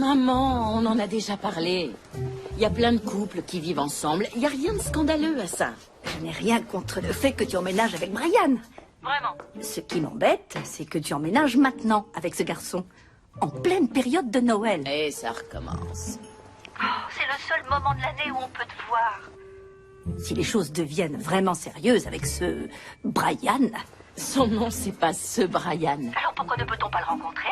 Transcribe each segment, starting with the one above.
Maman, on en a déjà parlé. Il y a plein de couples qui vivent ensemble. Il n'y a rien de scandaleux à ça. Je n'ai rien contre le fait que tu emménages avec Brian. Vraiment. Ce qui m'embête, c'est que tu emménages maintenant avec ce garçon. En pleine période de Noël. Et ça recommence. Oh, c'est le seul moment de l'année où on peut te voir. Si les choses deviennent vraiment sérieuses avec ce Brian... Son nom, c'est pas ce Brian. Alors pourquoi ne peut-on pas le rencontrer?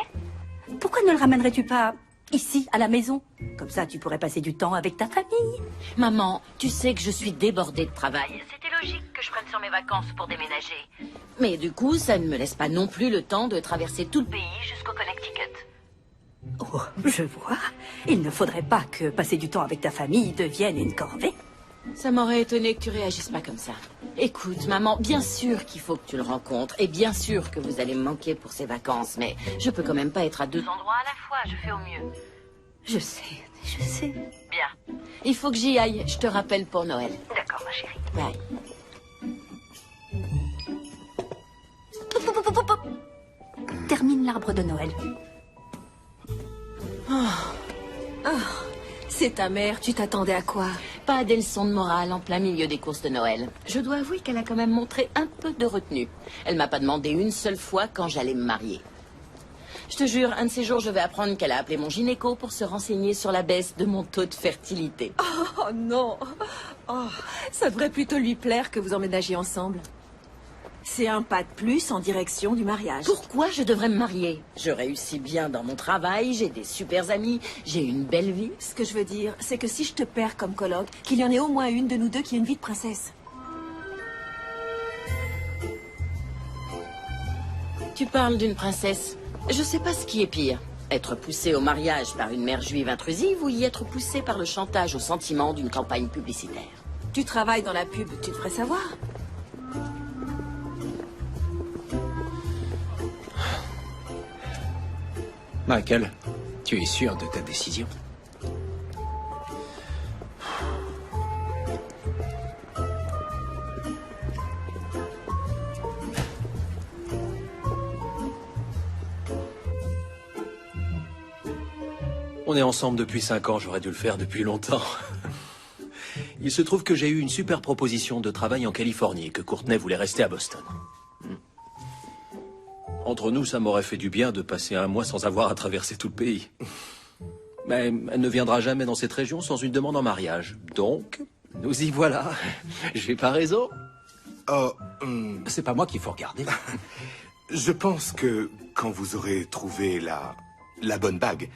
Pourquoi ne le ramènerais-tu pas ici, à la maison? Comme ça, tu pourrais passer du temps avec ta famille. Maman, tu sais que je suis débordée de travail. C'était logique que je prenne sur mes vacances pour déménager. Mais du coup, ça ne me laisse pas non plus le temps de traverser tout le pays jusqu'au Connecticut. Oh, je vois. Il ne faudrait pas que passer du temps avec ta famille devienne une corvée. Ça m'aurait étonné que tu réagisses pas comme ça. Écoute, maman, bien sûr qu'il faut que tu le rencontres, et bien sûr que vous allez me manquer pour ces vacances, mais je peux quand même pas être à deux endroits à la fois, je fais au mieux. Je sais. Bien. Il faut que j'y aille, je te rappelle pour Noël. D'accord, ma chérie. Bye. Termine l'arbre de Noël. C'est ta mère, tu t'attendais à quoi? Pas des leçons de morale en plein milieu des courses de Noël. Je dois avouer qu'elle a quand même montré un peu de retenue. Elle m'a pas demandé une seule fois quand j'allais me marier. Je te jure, un de ces jours, je vais apprendre qu'elle a appelé mon gynéco pour se renseigner sur la baisse de mon taux de fertilité. Oh non. Oh, ça devrait plutôt lui plaire que vous emménagiez ensemble. C'est un pas de plus en direction du mariage. Pourquoi je devrais me marier? Je réussis bien dans mon travail, j'ai des super amis, j'ai une belle vie. Ce que je veux dire, c'est que si je te perds comme colloque, qu'il y en ait au moins une de nous deux qui ait une vie de princesse. Tu parles d'une princesse. Je sais pas ce qui est pire. Être poussé au mariage par une mère juive intrusive ou y être poussé par le chantage au sentiment d'une campagne publicitaire. Tu travailles dans la pub, tu devrais savoir. Michael, tu es sûr de ta décision? On est ensemble depuis 5 ans, j'aurais dû le faire depuis longtemps. Il se trouve que j'ai eu une super proposition de travail en Californie et que Courtney voulait rester à Boston. Entre nous, ça m'aurait fait du bien de passer un mois sans avoir à traverser tout le pays. Mais elle ne viendra jamais dans cette région sans une demande en mariage. Donc, nous y voilà. J'ai pas raison. Oh, C'est pas moi qu'il faut regarder. je pense que quand vous aurez trouvé la bonne bague,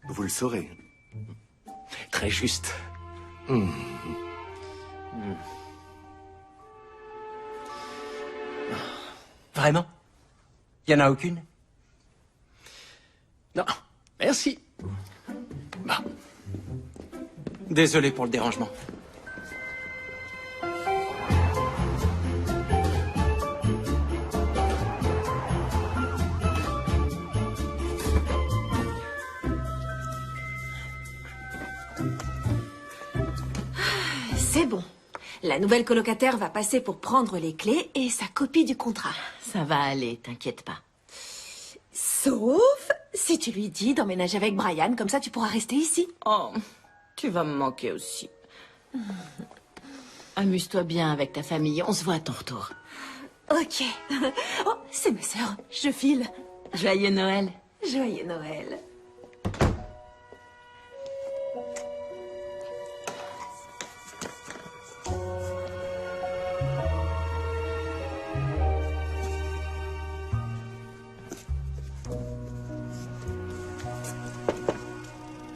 vous le saurez. Très juste. Vraiment? Il n'y en a aucune? Non, merci. Bah. Désolé pour le dérangement. C'est bon. La nouvelle colocataire va passer pour prendre les clés et sa copie du contrat. Ça va aller, t'inquiète pas. Sauf si tu lui dis d'emménager avec Brian, comme ça tu pourras rester ici. Oh, tu vas me manquer aussi. Amuse-toi bien avec ta famille, on se voit à ton retour. Ok. Oh, c'est ma sœur, je file. Joyeux Noël. Joyeux Noël.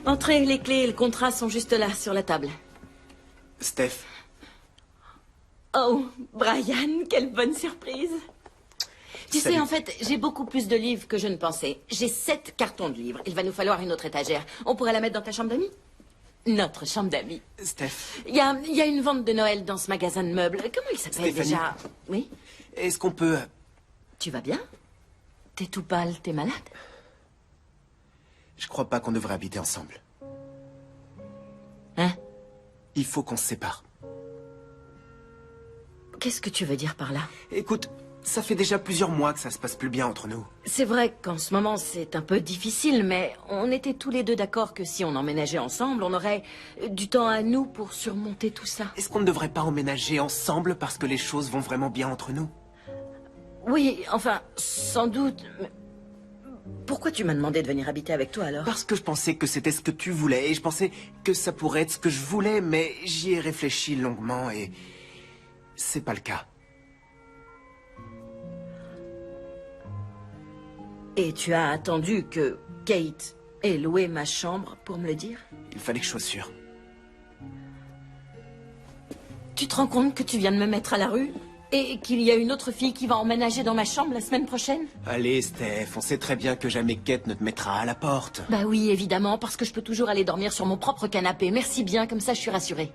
Entrez, les clés et le contrat sont juste là, sur la table. Steph, Oh, Brian, quelle bonne surprise. Tu sais, Salut. en fait, j'ai beaucoup plus de livres que je ne pensais. J'ai 7 cartons de livres. Il va nous falloir une autre étagère. On pourrait la mettre dans ta chambre d'amis? Notre chambre d'amis. Steph, Il y a une vente de Noël dans ce magasin de meubles. Comment il s'appelle Stéphanie. déjà? Oui? est-ce qu'on peut... Tu vas bien? T'es tout pâle, t'es malade? Je crois pas qu'on devrait habiter ensemble. Hein? Il faut qu'on se sépare. Qu'est-ce que tu veux dire par là? Écoute, Ça fait déjà plusieurs mois que ça se passe plus bien entre nous. C'est vrai qu'en ce moment, c'est un peu difficile, mais on était tous les deux d'accord que si on emménageait ensemble, on aurait du temps à nous pour surmonter tout ça. Est-ce qu'on ne devrait pas emménager ensemble parce que les choses vont vraiment bien entre nous? Oui, enfin, sans doute. Mais pourquoi tu m'as demandé de venir habiter avec toi alors? Parce que je pensais que c'était ce que tu voulais et je pensais que ça pourrait être ce que je voulais, mais j'y ai réfléchi longuement et c'est pas le cas. Et tu as attendu que Kate ait loué ma chambre pour me le dire? Il fallait que je sois sûr. Tu te rends compte que tu viens de me mettre à la rue? Et qu'il y a une autre fille qui va emménager dans ma chambre la semaine prochaine? Allez, Steph, on sait très bien que jamais Kate ne te mettra à la porte. Bah oui, évidemment, parce que je peux toujours aller dormir sur mon propre canapé. Merci bien, comme ça je suis rassurée.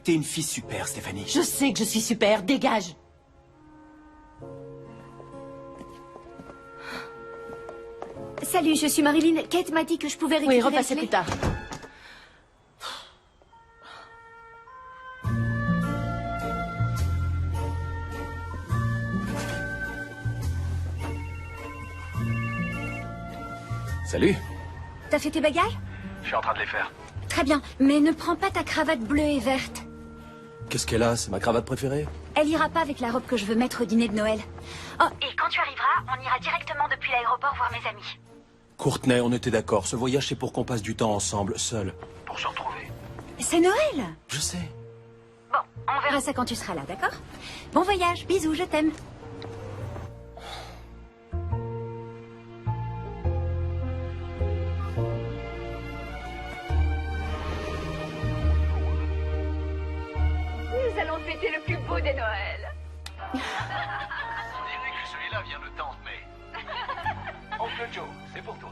T'es une fille super, Stéphanie. Je sais que je suis super, dégage! Salut, je suis Marilyn. Kate m'a dit que je pouvais récupérer Oui, repassez les plus clés. tard. Salut. T'as fait tes bagailles? Je suis en train de les faire. Très bien, mais ne prends pas ta cravate bleue et verte. Qu'est-ce qu'elle a? C'est ma cravate préférée? Elle ira pas avec la robe que je veux mettre au dîner de Noël. Oh, et quand tu arriveras, on ira directement depuis l'aéroport voir mes amis. Courtney, on était d'accord. Ce voyage, c'est pour qu'on passe du temps ensemble, seuls. Pour se retrouver. C'est Noël! Je sais. Bon, on verra ça quand tu seras là, d'accord? Bon voyage, bisous, je t'aime. Nous allons fêter le plus beau des Noëls. On dirait que celui-là vient de Tante May. Oncle Joe, c'est pour toi.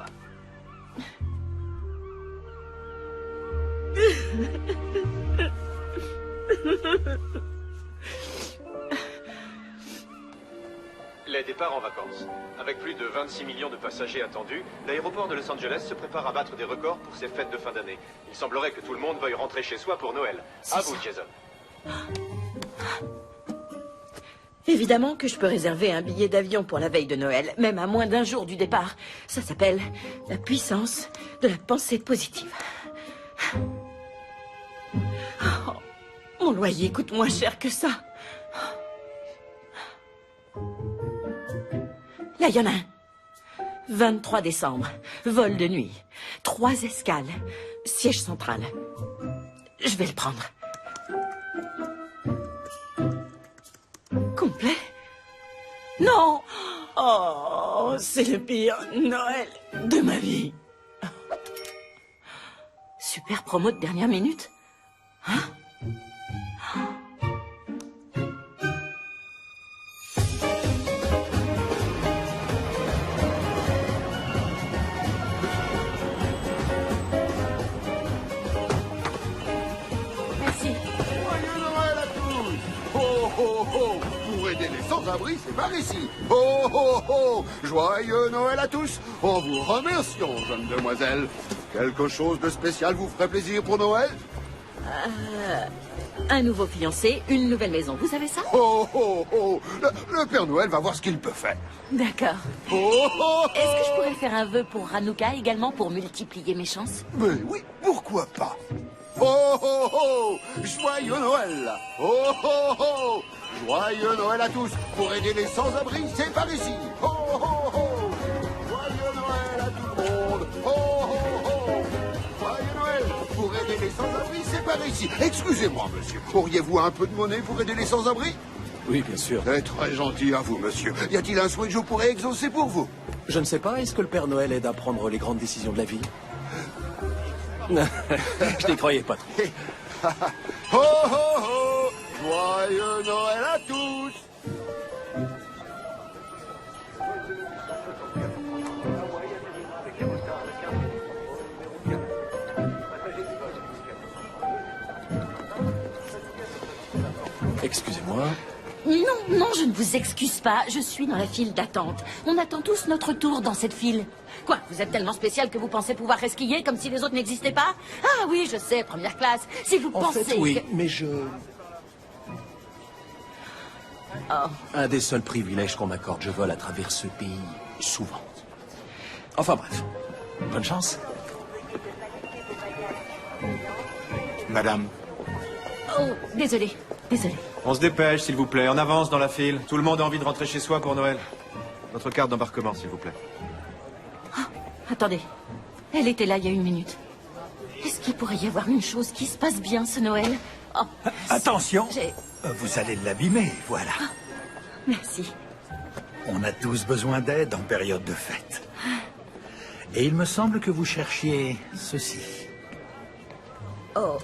Les départs en vacances. Avec plus de 26 millions de passagers attendus, l'aéroport de Los Angeles se prépare à battre des records pour ses fêtes de fin d'année. Il semblerait que tout le monde veuille rentrer chez soi pour Noël. À vous, Jason. Évidemment que je peux réserver un billet d'avion pour la veille de Noël, même à moins d'un jour du départ. Ça s'appelle la puissance de la pensée positive. Oh, mon loyer coûte moins cher que ça. Là, il y en a un. 23 décembre, vol de nuit, 3 escales, siège central. Je vais le prendre. Complet? Non! Oh, c'est le pire Noël de ma vie. Super promo de dernière minute. Hein? Merci. Joyeux Noël à tous! Ho ho ho! Pour aider les sans-abri, c'est par ici. Ho ho ho! Joyeux Noël à tous! En vous remerciant, jeune demoiselle. Quelque chose de spécial vous ferait plaisir pour Noël? Un nouveau fiancé, une nouvelle maison. Vous savez ça? Ho ho ho! Le Père Noël va voir ce qu'il peut faire. D'accord. Ho ho ho! Est-ce que je pourrais faire un vœu pour Hanouka également pour multiplier mes chances? Mais oui, pourquoi pas? Ho ho ho! Joyeux Noël! Ho ho ho! Joyeux Noël à tous! Pour aider les sans-abri, c'est par ici! Ho ho ho! Joyeux Noël à tout le monde! Ho ho ho! Joyeux Noël! Pour aider les sans-abri, c'est par ici! Excusez-moi, monsieur, auriez-vous un peu de monnaie pour aider les sans-abri? Oui, bien sûr. C'est très gentil à vous, monsieur. Y a-t-il un souhait que je pourrais exaucer pour vous? Je ne sais pas, est-ce que le Père Noël aide à prendre les grandes décisions de la vie? Je n'y croyais pas trop. Ho ho ho! Joyeux Noël à tous! Excusez-moi. Non, non, je ne vous excuse pas. Je suis dans la file d'attente. On attend tous notre tour dans cette file. Quoi, vous êtes tellement spécial que vous pensez pouvoir resquiller comme si les autres n'existaient pas? Ah oui, je sais, première classe. Si vous En pensez fait, oui, que... mais je... Oh. Un des seuls privilèges qu'on m'accorde. Je vole à travers ce pays souvent. Enfin bref, bonne chance. Madame. Oh, désolé. On se dépêche, s'il vous plaît. On avance dans la file. Tout le monde a envie de rentrer chez soi pour Noël. Notre carte d'embarquement, s'il vous plaît. Attendez. Elle était là il y a une minute. Est-ce qu'il pourrait y avoir une chose qui se passe bien ce Noël? Oh, Attention, vous allez l'abîmer, voilà. merci. On a tous besoin d'aide en période de fête. Et il me semble que vous cherchiez ceci. Oh,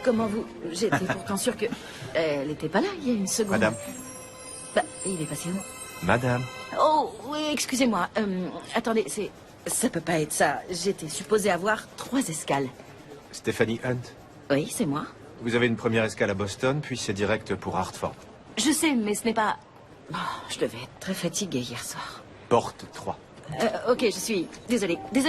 comment vous... J'étais pourtant sûre que... Elle n'était pas là il y a une seconde. Madame. Bah, il est passé où? Madame. Oh, oui, excusez-moi. Attendez, c'est... Ça peut pas être ça. J'étais supposée avoir 3 escales. Stephanie Hunt. Oui, c'est moi. Vous avez une première escale à Boston, puis c'est direct pour Hartford. Je sais, mais ce n'est pas... Oh, je devais être très fatiguée hier soir. Porte 3. Ok, je suis... Désolée. Bonjour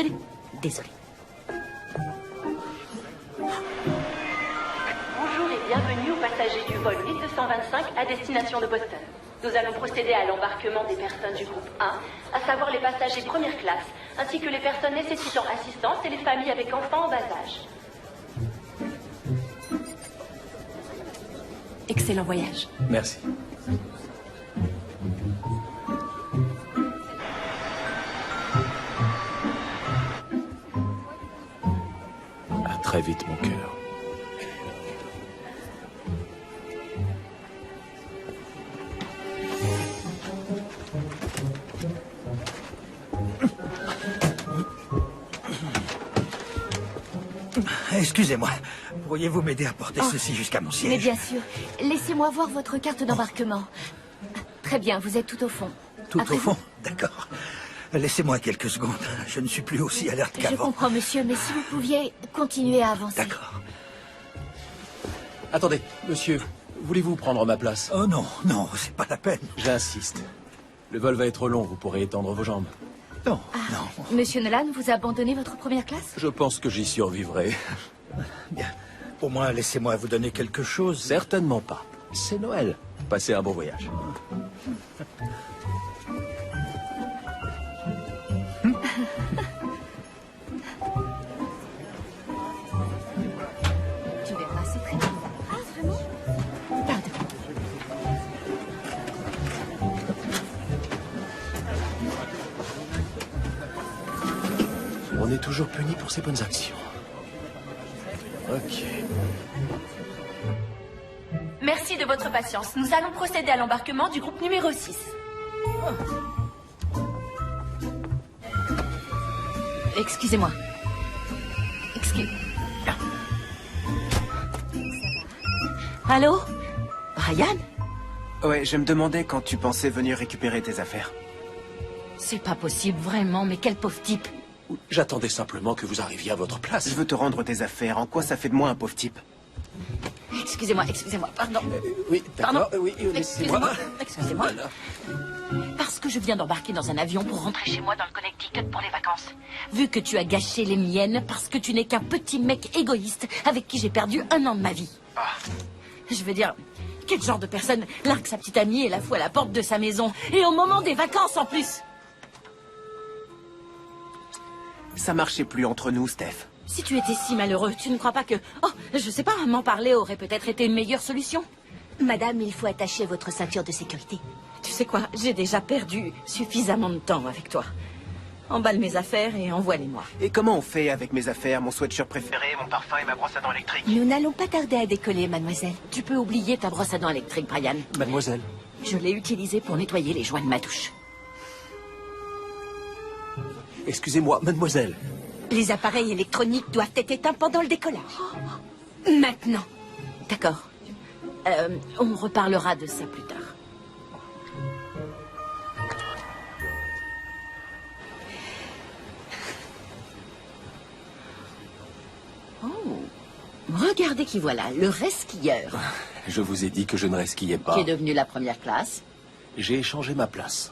et bienvenue aux passagers du vol 1225 à destination de Boston. Nous allons procéder à l'embarquement des personnes du groupe 1, à savoir les passagers première classe, ainsi que les personnes nécessitant assistance et les familles avec enfants en bas âge. Excellent voyage. Merci. À très vite, mon cœur. Excusez-moi, pourriez-vous m'aider à porter ceci jusqu'à mon siège? Mais bien sûr. Laissez-moi voir votre carte d'embarquement. Très bien, vous êtes tout au fond. Tout Après au fond? D'accord. Laissez-moi quelques secondes. Je ne suis plus aussi alerte Je qu'avant. comprends, monsieur, mais si vous pouviez continuer à avancer. D'accord. Attendez, monsieur, voulez-vous prendre ma place? Oh non, non, c'est pas la peine. J'insiste. Le vol va être long, vous pourrez étendre vos jambes. Non, non. Monsieur Nolan, vous abandonnez votre première classe? Je pense que j'y survivrai. Bien. Au moins, laissez-moi vous donner quelque chose. Certainement pas. C'est Noël. Passez un bon voyage. Tu verras, c'est très bien. Ah, vraiment? Pardon. On est toujours puni pour ses bonnes actions. Ok. Merci de votre patience. Nous allons procéder à l'embarquement du groupe numéro 6. Excusez-moi. Allô? Ryan? Ouais, je me demandais quand tu pensais venir récupérer tes affaires. C'est pas possible, vraiment, mais quel pauvre type. J'attendais simplement que vous arriviez à votre place. Je veux te rendre tes affaires. En quoi ça fait de moi un pauvre type? Excusez-moi, pardon. Oui, Pardon. d'accord, oui, laissez-moi. Excusez-moi. Parce que je viens d'embarquer dans un avion pour rentrer chez moi dans le Connecticut pour les vacances. Vu que tu as gâché les miennes parce que tu n'es qu'un petit mec égoïste avec qui j'ai perdu 1 an de ma vie. Je veux dire, quel genre de personne largue sa petite amie et la fout à la porte de sa maison, et au moment des vacances en plus? Ça marchait plus entre nous, Steph. Si tu étais si malheureux, tu ne crois pas que... Oh, je sais pas, m'en parler aurait peut-être été une meilleure solution? Madame, il faut attacher votre ceinture de sécurité. Tu sais quoi, j'ai déjà perdu suffisamment de temps avec toi. Emballe mes affaires et envoie-les-moi. Et comment on fait avec mes affaires, mon sweatshirt préféré, mon parfum et ma brosse à dents électrique? Nous n'allons pas tarder à décoller, mademoiselle. Tu peux oublier ta brosse à dents électrique, Brian. Mademoiselle. Je l'ai utilisée pour nettoyer les joints de ma douche. Excusez-moi, mademoiselle. Les appareils électroniques doivent être éteints pendant le décollage. Maintenant. D'accord. On reparlera de ça plus tard. Oh, regardez qui voilà, le resquilleur. Je vous ai dit que je ne resquillais pas. Qui est devenu la première classe. J'ai échangé ma place.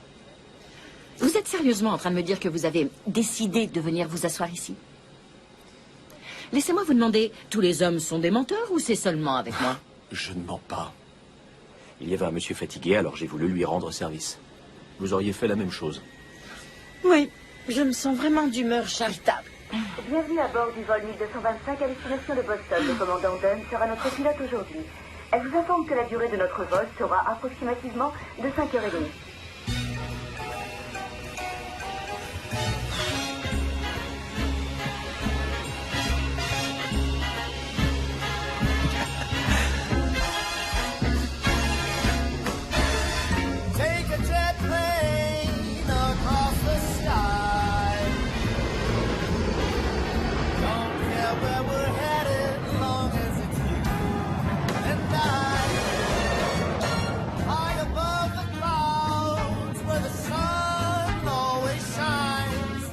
Vous êtes sérieusement en train de me dire que vous avez décidé de venir vous asseoir ici? Laissez-moi vous demander, tous les hommes sont des menteurs ou c'est seulement avec moi? Je ne mens pas. Il y avait un monsieur fatigué, alors j'ai voulu lui rendre service. Vous auriez fait la même chose. Oui, je me sens vraiment d'humeur charitable. Bienvenue à bord du vol 1225 à destination de Boston. Le commandant Dunn sera notre pilote aujourd'hui. Elle vous informe que la durée de notre vol sera approximativement de 5h30. Take a jet plane across the sky. Don't care where we're headed, long as it's you and I. High above the clouds, where the sun always shines.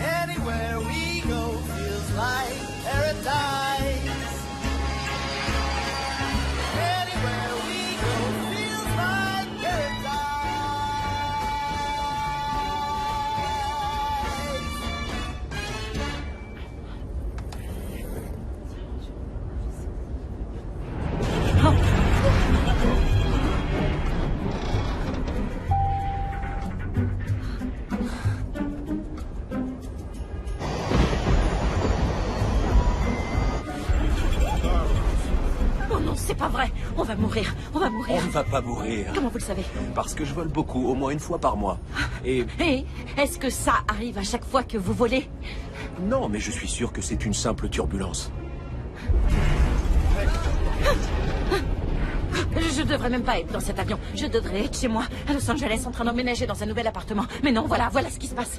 Anywhere we go feels like paradise. Anywhere we go feels like paradise. Oh non, c'est pas vrai. On va mourir. On va mourir. On ne va pas mourir. Comment vous le savez? Parce que je vole beaucoup, au moins une fois par mois. Et... Et est-ce que ça arrive à chaque fois que vous volez? Non, mais je suis sûr que c'est une simple turbulence. Je devrais même pas être dans cet avion. Je devrais être chez moi, à Los Angeles, en train d'emménager dans un nouvel appartement. Mais non, voilà ce qui se passe.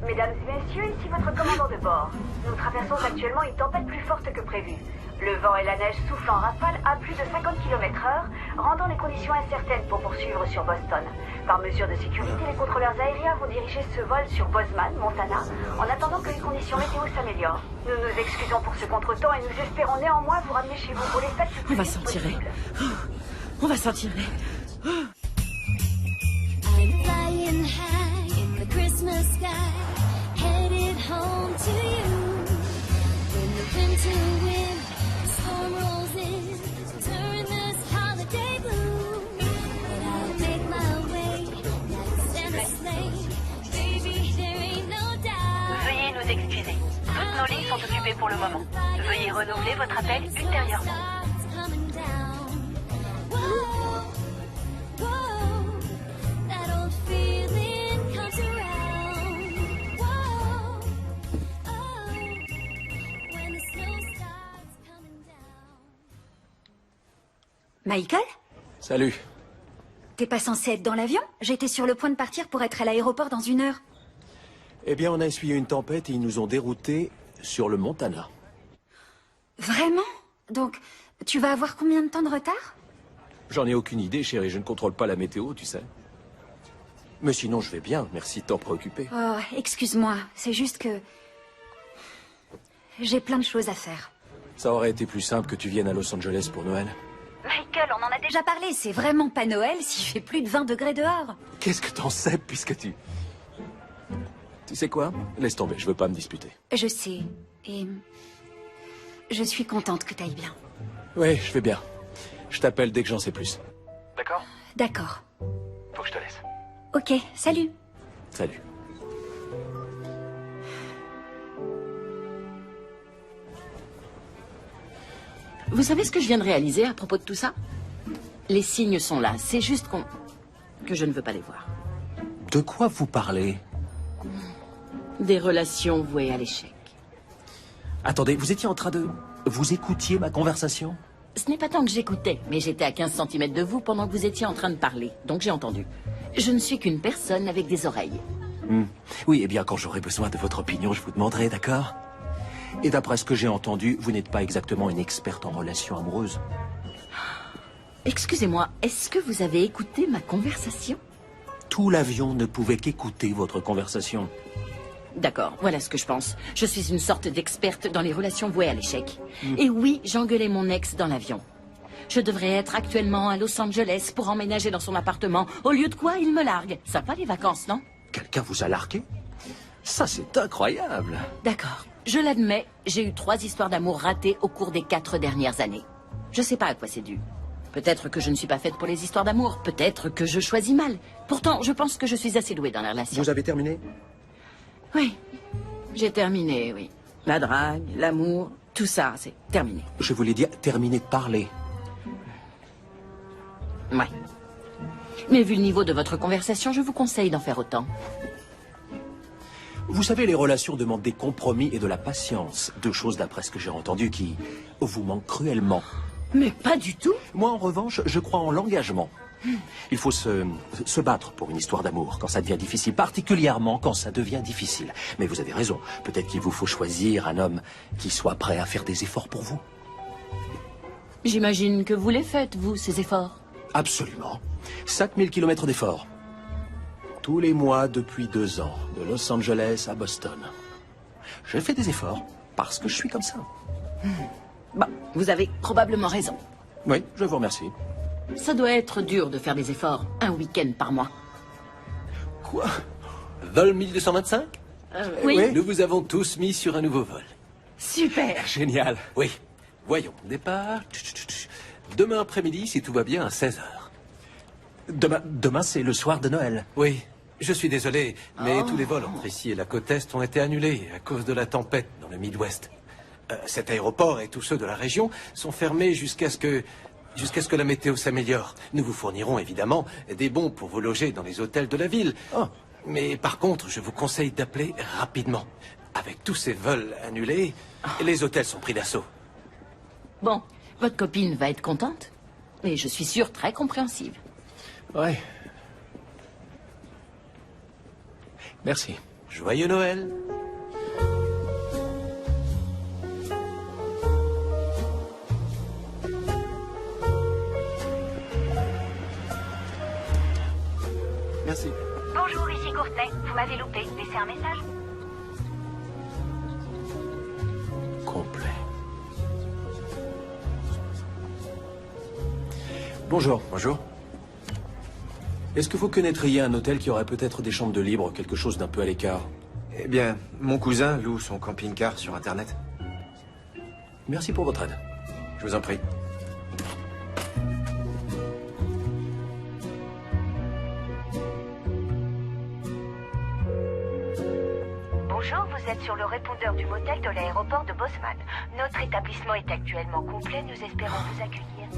Mesdames et messieurs, ici votre commandant de bord. Nous traversons actuellement une tempête plus forte que prévu. Le vent et la neige soufflent en rafale à plus de 50 km/h, rendant les conditions incertaines pour poursuivre sur Boston. Par mesure de sécurité, les contrôleurs aériens vont diriger ce vol sur Bozeman, Montana, en attendant que les conditions météo s'améliorent. Nous nous excusons pour ce contretemps et nous espérons néanmoins vous ramener chez vous pour les fêtes le plus On va vite s'en tirer. possible. On va s'en tirer. I'm flying high in the Christmas sky, headed home to you. When the winter wind, the storm rolls in, turn this holiday blue. But I'll make my way, like Santa's sleigh. Baby, there ain't no doubt. Veuillez nous excuser. Toutes nos lignes sont occupées pour le moment. Veuillez renouveler votre appel ultérieurement. Coming down. Whoa, whoa, that old feeling comes around. Whoa, oh, when the snow starts coming down. Michael? Salut. T'es pas censé être dans l'avion? J'étais sur le point de partir pour être à l'aéroport dans 1 heure. Eh bien, on a essuyé une tempête et ils nous ont déroutés sur le Montana. Vraiment? Donc, tu vas avoir combien de temps de retard? J'en ai aucune idée, chérie. Je ne contrôle pas la météo, tu sais. Mais sinon, je vais bien. Merci de t'en préoccuper. Oh, excuse-moi. C'est juste que... j'ai plein de choses à faire. Ça aurait été plus simple que tu viennes à Los Angeles pour Noël. Michael, on en a déjà parlé. C'est vraiment pas Noël s'il fait plus de 20 degrés dehors. Qu'est-ce que t'en sais, puisque tu... Tu sais quoi? Laisse tomber, je veux pas me disputer. Je sais. Et... je suis contente que t'ailles bien. Oui, je vais bien. Je t'appelle dès que j'en sais plus. D'accord? D'accord. Faut que je te laisse. Ok, salut. Salut. Vous savez ce que je viens de réaliser à propos de tout ça? Les signes sont là. C'est juste que je ne veux pas les voir. De quoi vous parlez? Des relations vouées à l'échec. Attendez, vous étiez en train de... Vous écoutiez ma conversation? Ce n'est pas tant que j'écoutais, mais j'étais à 15 cm de vous pendant que vous étiez en train de parler. Donc j'ai entendu. Je ne suis qu'une personne avec des oreilles. Oui, eh bien, quand j'aurai besoin de votre opinion, je vous demanderai, d'accord? Et d'après ce que j'ai entendu, vous n'êtes pas exactement une experte en relations amoureuses. Excusez-moi, est-ce que vous avez écouté ma conversation? Tout l'avion ne pouvait qu'écouter votre conversation. D'accord, voilà ce que je pense. Je suis une sorte d'experte dans les relations vouées à l'échec. Et oui, j'engueulais mon ex dans l'avion. Je devrais être actuellement à Los Angeles pour emménager dans son appartement. Au lieu de quoi, il me largue. Ça va les vacances, non? Quelqu'un vous a largué? Ça, c'est incroyable. D'accord. Je l'admets, j'ai eu 3 histoires d'amour ratées au cours des 4 dernières années. Je sais pas à quoi c'est dû. Peut-être que je ne suis pas faite pour les histoires d'amour. Peut-être que je choisis mal. Pourtant, je pense que je suis assez douée dans la relation. Vous avez terminé? Oui. J'ai terminé, oui. La drague, l'amour, tout ça, c'est terminé. Je voulais dire terminer de parler. Ouais. Mais vu le niveau de votre conversation, je vous conseille d'en faire autant. Vous savez, les relations demandent des compromis et de la patience. 2 choses, d'après ce que j'ai entendu, qui vous manquent cruellement. Mais pas du tout. Moi, en revanche, je crois en l'engagement. Il faut se battre pour une histoire d'amour quand ça devient difficile, particulièrement quand ça devient difficile. Mais vous avez raison, peut-être qu'il vous faut choisir un homme qui soit prêt à faire des efforts pour vous. J'imagine que vous les faites, vous, ces efforts. Absolument. 5000 kilomètres d'efforts. Tous les mois depuis 2 ans, de Los Angeles à Boston. Je fais des efforts parce que je suis comme ça. Bon, vous avez probablement raison. Oui, je vous remercie. Ça doit être dur de faire des efforts un week-end par mois. Quoi? Vol 1225? Oui. Nous vous avons tous mis sur un nouveau vol. Super. Génial. Oui. Voyons, départ. Demain après-midi, si tout va bien, à 16h. Demain, c'est le soir de Noël. Oui. Je suis désolé, mais tous les vols entre ici et la côte Est ont été annulés à cause de la tempête dans le Midwest. Cet aéroport et tous ceux de la région sont fermés jusqu'à ce que la météo s'améliore. Nous vous fournirons évidemment des bons pour vous loger dans les hôtels de la ville. Mais par contre, je vous conseille d'appeler rapidement. Avec tous ces vols annulés, les hôtels sont pris d'assaut. Bon, votre copine va être contente. Et je suis sûre très compréhensive. Ouais. Merci. Joyeux Noël. Merci. Bonjour, ici Courtenay. Vous m'avez loupé. Laissez un message. Complet. Bonjour. Bonjour. Est-ce que vous connaîtriez un hôtel qui aurait peut-être des chambres de libre, quelque chose d'un peu à l'écart? Eh bien, mon cousin loue son camping-car sur Internet. Merci pour votre aide. Je vous en prie. Bonjour, vous êtes sur le répondeur du motel de l'aéroport de Bosman. Notre établissement est actuellement complet. Nous espérons vous accueillir.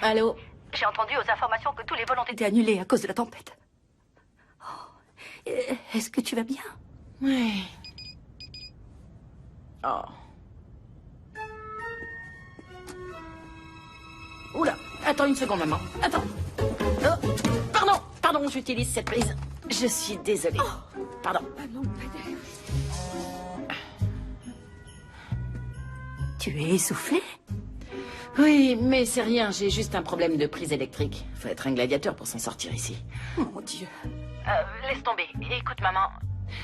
Allô? J'ai entendu aux informations que tous les vols ont été annulés à cause de la tempête. Oh. Est-ce que tu vas bien? Oui. Oh. Oula, attends une seconde, maman. Attends. Oh, pardon, j'utilise cette prise. Je suis désolée. Pardon. Tu es essoufflé? Oui, mais c'est rien, j'ai juste un problème de prise électrique. Faut être un gladiateur pour s'en sortir ici. Mon Dieu. Laisse tomber. Écoute, maman.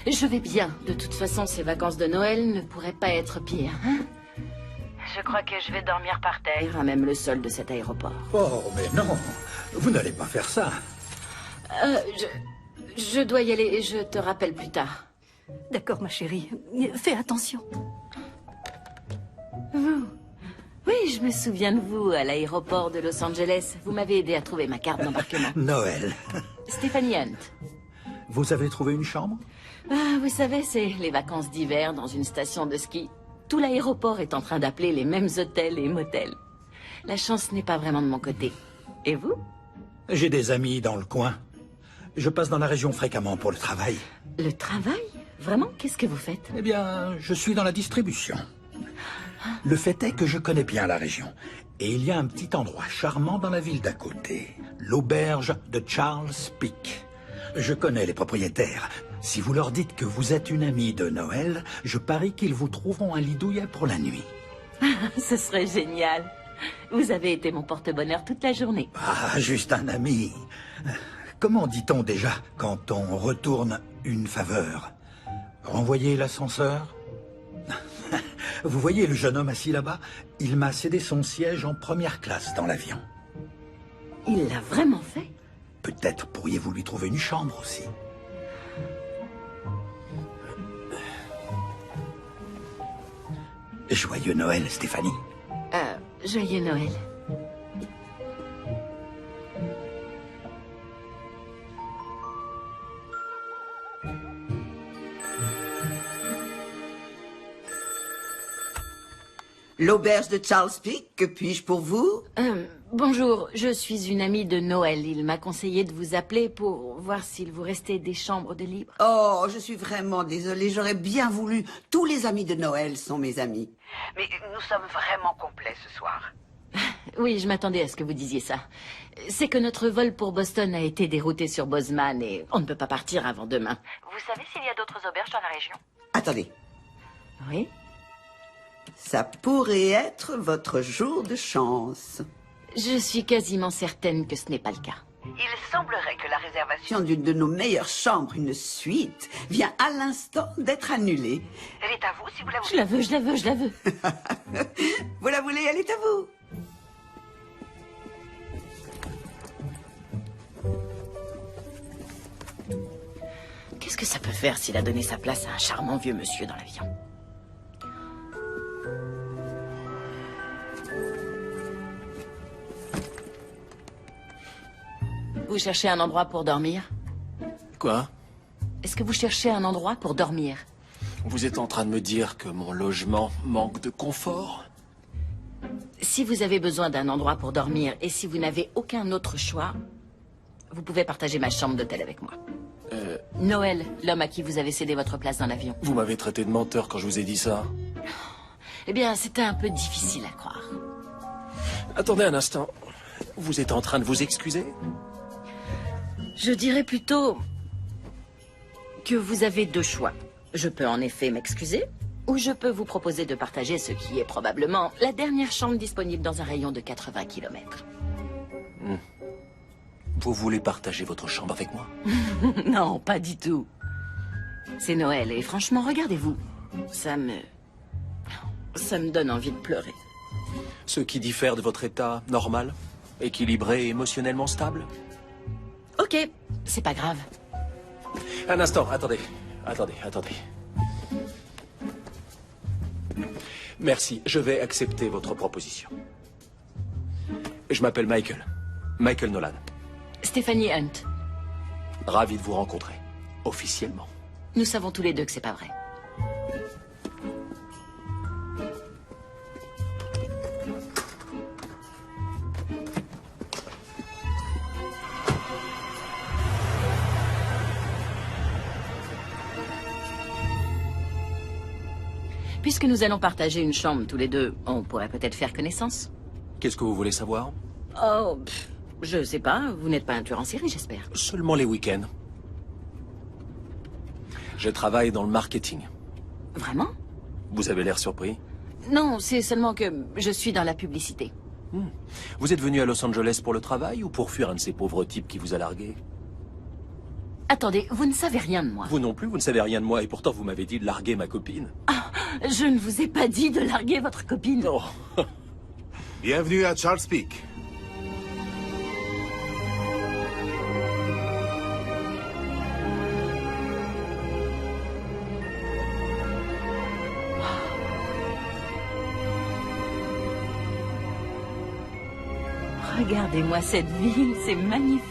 Je vais bien. De toute façon, ces vacances de Noël ne pourraient pas être pires, hein? Je crois que je vais dormir par terre, à même le sol de cet aéroport. Oh, mais non, vous n'allez pas faire ça. Je dois y aller, je te rappelle plus tard. D'accord, ma chérie. Fais attention. Vous? Oui, je me souviens de vous à l'aéroport de Los Angeles. Vous m'avez aidé à trouver ma carte d'embarquement. Noël. Stéphanie Hunt. Vous avez trouvé une chambre? Ah, vous savez, c'est les vacances d'hiver dans une station de ski. Tout l'aéroport est en train d'appeler les mêmes hôtels et motels. La chance n'est pas vraiment de mon côté. Et vous? J'ai des amis dans le coin. Je passe dans la région fréquemment pour le travail. Le travail? Vraiment? Qu'est-ce que vous faites? Eh bien, je suis dans la distribution. Le fait est que je connais bien la région. Et il y a un petit endroit charmant dans la ville d'à côté. L'auberge de Charles Peak. Je connais les propriétaires. Si vous leur dites que vous êtes une amie de Noël, je parie qu'ils vous trouveront un lit douillet pour la nuit. Ce serait génial. Vous avez été mon porte-bonheur toute la journée. Ah, juste un ami. Comment dit-on déjà quand on retourne une faveur? Renvoyer l'ascenseur? Vous voyez le jeune homme assis là-bas? Il m'a cédé son siège en première classe dans l'avion. Il l'a vraiment fait? Peut-être pourriez-vous lui trouver une chambre aussi. Joyeux Noël, Stéphanie. Joyeux Noël. L'auberge de Charles Peak, que puis-je pour vous? Bonjour, je suis une amie de Noël. Il m'a conseillé de vous appeler pour voir s'il vous restait des chambres de libre. Oh, je suis vraiment désolée, j'aurais bien voulu. Tous les amis de Noël sont mes amis. Mais nous sommes vraiment complets ce soir. Oui, je m'attendais à ce que vous disiez ça. C'est que notre vol pour Boston a été dérouté sur Bozeman et on ne peut pas partir avant demain. Vous savez s'il y a d'autres auberges dans la région? Attendez, Oui? ça pourrait être votre jour de chance. Je suis quasiment certaine que ce n'est pas le cas. Il semblerait que la réservation d'une de nos meilleures chambres, une suite, vient à l'instant d'être annulée. Elle est à vous si vous la voulez. Je la veux, je la veux, je la veux. Vous la voulez, elle est à vous. Qu'est-ce que ça peut faire s'il a donné sa place à un charmant vieux monsieur dans l'avion? Vous cherchez un endroit pour dormir? Quoi? Est-ce que vous cherchez un endroit pour dormir? Vous êtes en train de me dire que mon logement manque de confort? Si vous avez besoin d'un endroit pour dormir et si vous n'avez aucun autre choix, vous pouvez partager ma chambre d'hôtel avec moi. Noël, l'homme à qui vous avez cédé votre place dans l'avion. Vous m'avez traité de menteur quand je vous ai dit ça. Eh bien, c'était un peu difficile à croire. Attendez un instant. Vous êtes en train de vous excuser? Je dirais plutôt que vous avez deux choix. Je peux en effet m'excuser, ou je peux vous proposer de partager ce qui est probablement la dernière chambre disponible dans un rayon de 80 km. Vous voulez partager votre chambre avec moi? Non, pas du tout. C'est Noël et franchement, regardez-vous. Ça me donne envie de pleurer. Ce qui diffère de votre état normal? Équilibré et émotionnellement stable? Ok, c'est pas grave. Un instant, attendez. Merci, je vais accepter votre proposition. Je m'appelle Michael. Michael Nolan. Stephanie Hunt. Ravi de vous rencontrer. Officiellement. Nous savons tous les deux que c'est pas vrai. Puisque nous allons partager une chambre tous les deux, on pourrait peut-être faire connaissance. Qu'est-ce que vous voulez savoir? Oh, je sais pas, vous n'êtes pas un tueur en série, j'espère. Seulement les week-ends. Je travaille dans le marketing. Vraiment? Vous avez l'air surpris? Non, c'est seulement que je suis dans la publicité. Vous êtes venu à Los Angeles pour le travail ou pour fuir un de ces pauvres types qui vous a largué? Attendez, vous ne savez rien de moi. Vous non plus, vous ne savez rien de moi et pourtant vous m'avez dit de larguer ma copine. Ah, je ne vous ai pas dit de larguer votre copine. Non. Bienvenue à Charles Peak. Regardez-moi cette ville, c'est magnifique.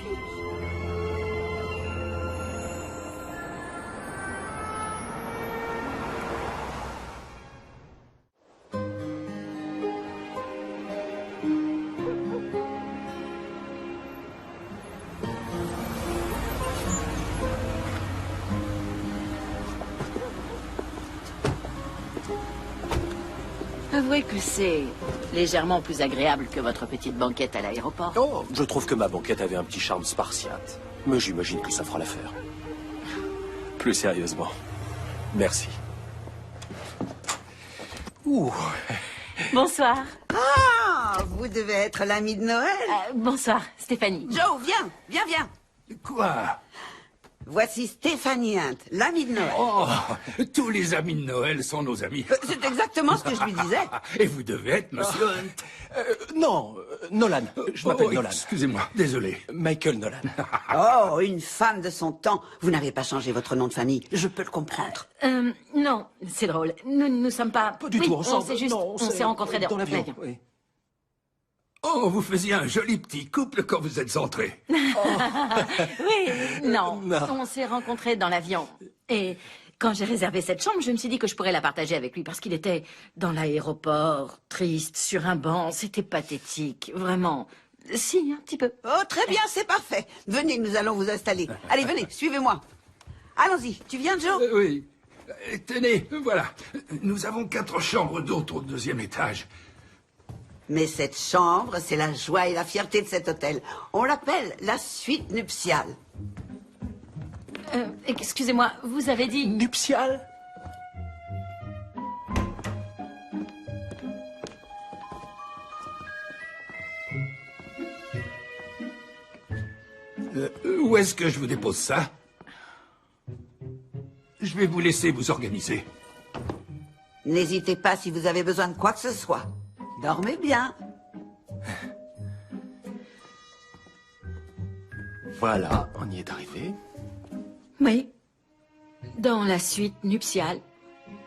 Avouez que c'est légèrement plus agréable que votre petite banquette à l'aéroport. Oh, je trouve que ma banquette avait un petit charme spartiate. Mais j'imagine que ça fera l'affaire. Plus sérieusement, merci. Ouh. Bonsoir. Ah, vous devez être l'ami de Noël. Bonsoir, Stéphanie. Joe, viens. Quoi? Voici Stéphanie Hunt, l'amie de Noël. Oh, tous les amis de Noël sont nos amis. C'est exactement ce que je lui disais. Et vous devez être Monsieur Hunt. Non, Nolan. Je m'appelle Nolan. Excusez-moi, désolé. Michael Nolan. Oh, une femme de son temps. Vous n'avez pas changé votre nom de famille. Je peux le comprendre. Non, c'est drôle. Nous ne sommes pas... Pas du tout ensemble. On s'est rencontrés dans l'avion. Oui. Oh, vous faisiez un joli petit couple quand vous êtes entrés. Oui, non. On s'est rencontrés dans l'avion. Et quand j'ai réservé cette chambre, je me suis dit que je pourrais la partager avec lui parce qu'il était dans l'aéroport, triste, sur un banc. C'était pathétique, vraiment. Si, un petit peu. Oh, très bien, c'est parfait. Venez, nous allons vous installer. Allez, venez, suivez-moi. Allons-y. Tu viens, Joe? Oui. Tenez, voilà. Nous avons 4 chambres d'hôtes au 2e étage. Mais cette chambre, c'est la joie et la fierté de cet hôtel. On l'appelle la suite nuptiale. Excusez-moi, vous avez dit... Nuptiale? Où est-ce que je vous dépose ça? Je vais vous laisser vous organiser. N'hésitez pas si vous avez besoin de quoi que ce soit. Dormez bien. Voilà, on y est arrivé. Oui. Dans la suite nuptiale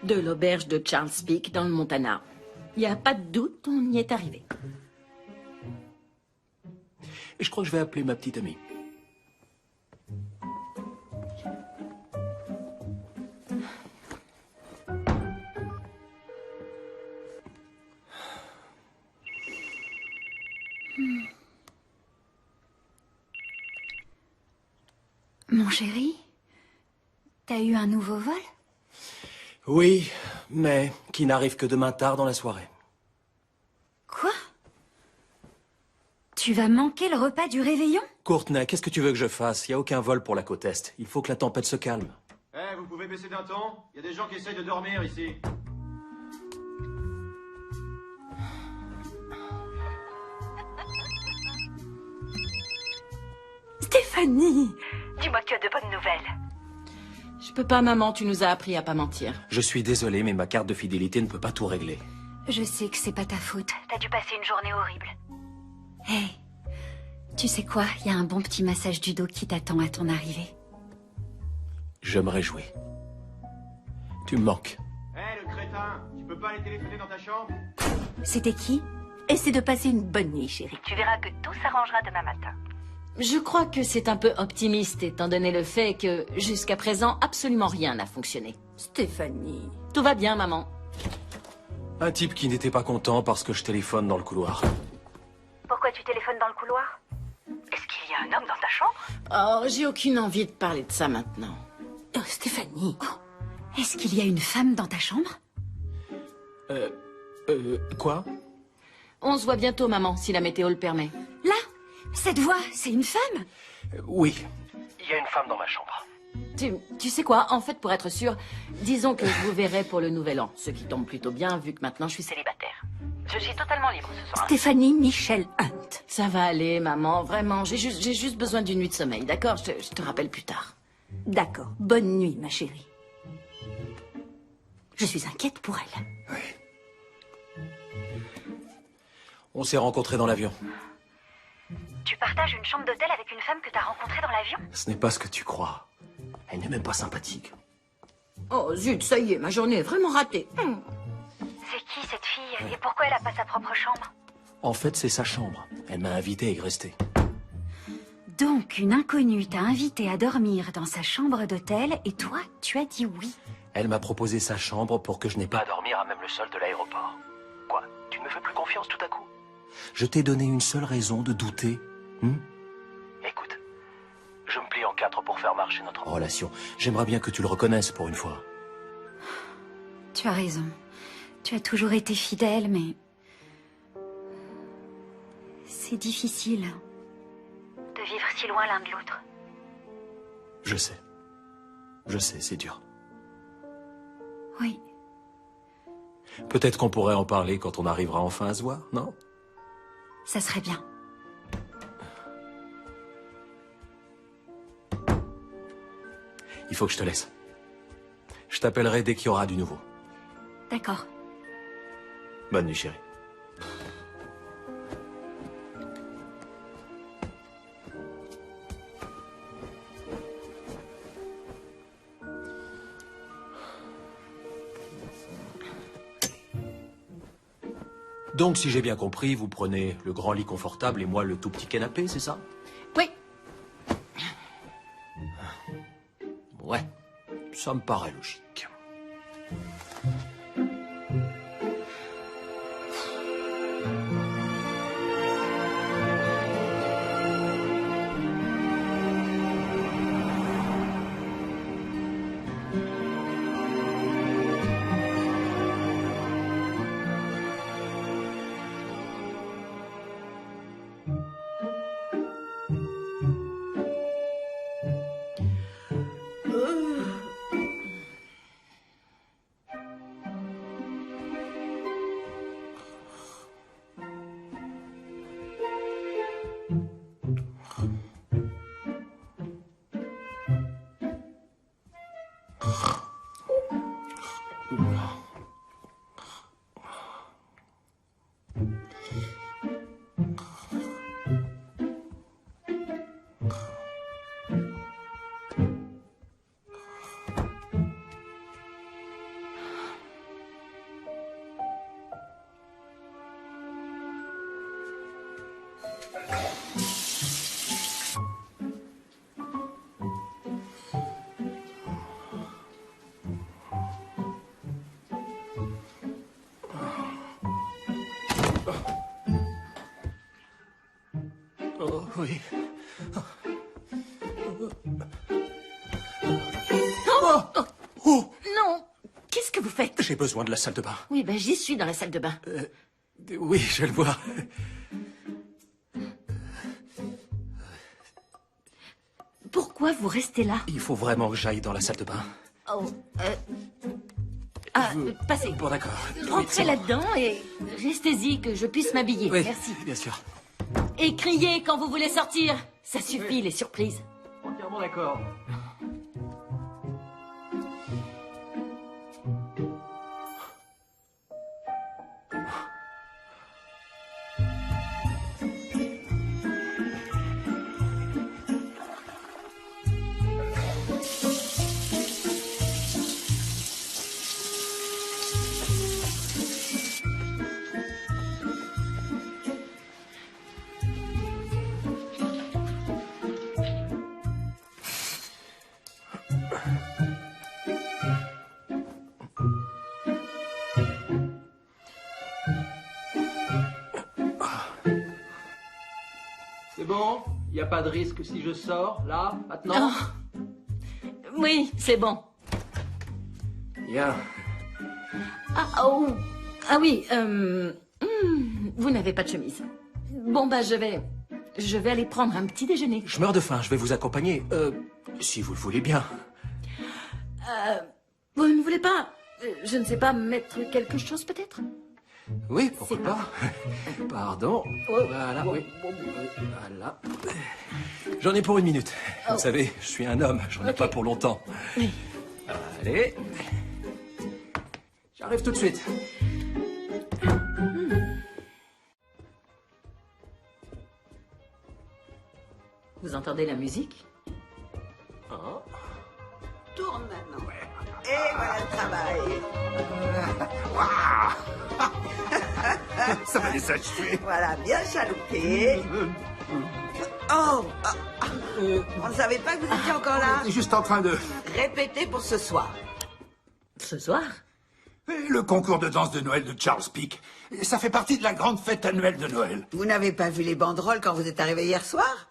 de l'auberge de Charles Peak dans le Montana. Il n'y a pas de doute, on y est arrivé. Et je crois que je vais appeler ma petite amie. Mon chéri, t'as eu un nouveau vol? Oui, mais qui n'arrive que demain tard dans la soirée. Quoi? Tu vas manquer le repas du réveillon? Courtney, qu'est-ce que tu veux que je fasse? Il n'y a aucun vol pour la côte Est. Il faut que la tempête se calme. Eh, vous pouvez baisser d'un ton? Il y a des gens qui essayent de dormir ici. Stéphanie! Dis-moi que tu as de bonnes nouvelles. Je peux pas, maman, tu nous as appris à pas mentir. Je suis désolé, mais ma carte de fidélité ne peut pas tout régler. Je sais que c'est pas ta faute. T'as dû passer une journée horrible. Hé, tu sais quoi? Il y a un bon petit massage du dos qui t'attend à ton arrivée. Je me réjouis. Tu me manques. Eh, le crétin, tu peux pas aller téléphoner dans ta chambre? C'était qui? Essaie de passer une bonne nuit, chérie. Tu verras que tout s'arrangera demain matin. Je crois que c'est un peu optimiste, étant donné le fait que, jusqu'à présent, absolument rien n'a fonctionné. Stéphanie... Tout va bien, maman. Un type qui n'était pas content parce que je téléphone dans le couloir. Pourquoi tu téléphones dans le couloir? Est-ce qu'il y a un homme dans ta chambre? Oh, j'ai aucune envie de parler de ça maintenant. Oh, Stéphanie... Est-ce qu'il y a une femme dans ta chambre? Quoi? On se voit bientôt, maman, si la météo le permet. Là? Cette voix, c'est une femme? Oui. Il y a une femme dans ma chambre. Tu sais quoi? En fait, pour être sûr, disons que je vous verrai pour le nouvel an. Ce qui tombe plutôt bien, vu que maintenant je suis célibataire. Je suis totalement libre ce soir. Stéphanie Michel Hunt. Ça va aller, maman, vraiment. J'ai juste besoin d'une nuit de sommeil, d'accord? Je te rappelle plus tard. D'accord. Bonne nuit, ma chérie. Je suis inquiète pour elle. On s'est rencontrés dans l'avion. Tu partages une chambre d'hôtel avec une femme que t'as rencontrée dans l'avion? Ce n'est pas ce que tu crois. Elle n'est même pas sympathique. Oh, zut, ça y est, ma journée est vraiment ratée. C'est qui cette fille? Et pourquoi elle a pas sa propre chambre? En fait, c'est sa chambre. Elle m'a invité à y rester. Donc, une inconnue t'a invité à dormir dans sa chambre d'hôtel et toi, tu as dit oui. Elle m'a proposé sa chambre pour que je n'ai pas Pas à dormir à même le sol de l'aéroport. Quoi? Tu ne me fais plus confiance tout à coup? Je t'ai donné une seule raison de douter. Écoute, je me plie en 4 pour faire marcher notre relation. J'aimerais bien que tu le reconnaisses pour une fois. Tu as raison. Tu as toujours été fidèle, mais... c'est difficile. De vivre si loin l'un de l'autre. Je sais. Je sais, c'est dur. Oui. Peut-être qu'on pourrait en parler quand on arrivera enfin à se voir, non? Ça serait bien. Il faut que je te laisse. Je t'appellerai dès qu'il y aura du nouveau. D'accord. Bonne nuit, chérie. Donc, si j'ai bien compris, vous prenez le grand lit confortable et moi le tout petit canapé, c'est ça? Oui. Ouais, ça me paraît logique. Oh, oui. Oh non! Qu'est-ce que vous faites? J'ai besoin de la salle de bain. Oui, ben j'y suis dans la salle de bain. Oui, je le vois. Pourquoi vous restez là? Il faut vraiment que j'aille dans la salle de bain. Oh, Ah, passez. Bon, d'accord. Rentrez Oui, là-dedans et restez-y que je puisse m'habiller. Oui, Merci. bien sûr. Et criez quand vous voulez sortir. Ça suffit, les surprises. Entièrement d'accord. C'est bon? Il n'y a pas de risque si je sors, là, maintenant? Oui, c'est bon. Bien. Ah oui, vous n'avez pas de chemise. Bon, bah, je vais aller prendre un petit déjeuner. Je meurs de faim, je vais vous accompagner. Si vous le voulez bien. Vous ne voulez pas, je ne sais pas, mettre quelque chose peut-être? Oui, pourquoi pas. Pardon. Voilà, oui. Voilà. J'en ai pour 1 minute. Vous savez, je suis un homme, j'en ai pas pour longtemps. Oui. Allez. J'arrive tout de suite. Vous entendez la musique? Tourne maintenant. Et voilà le travail. Ça va les achever. Voilà, bien chaloupé. Oh, on ne savait pas que vous étiez encore là. On est juste en train de... Répétez pour ce soir. Ce soir? Le concours de danse de Noël de Charles Peak. Ça fait partie de la grande fête annuelle de Noël. Vous n'avez pas vu les banderoles quand vous êtes arrivé hier soir?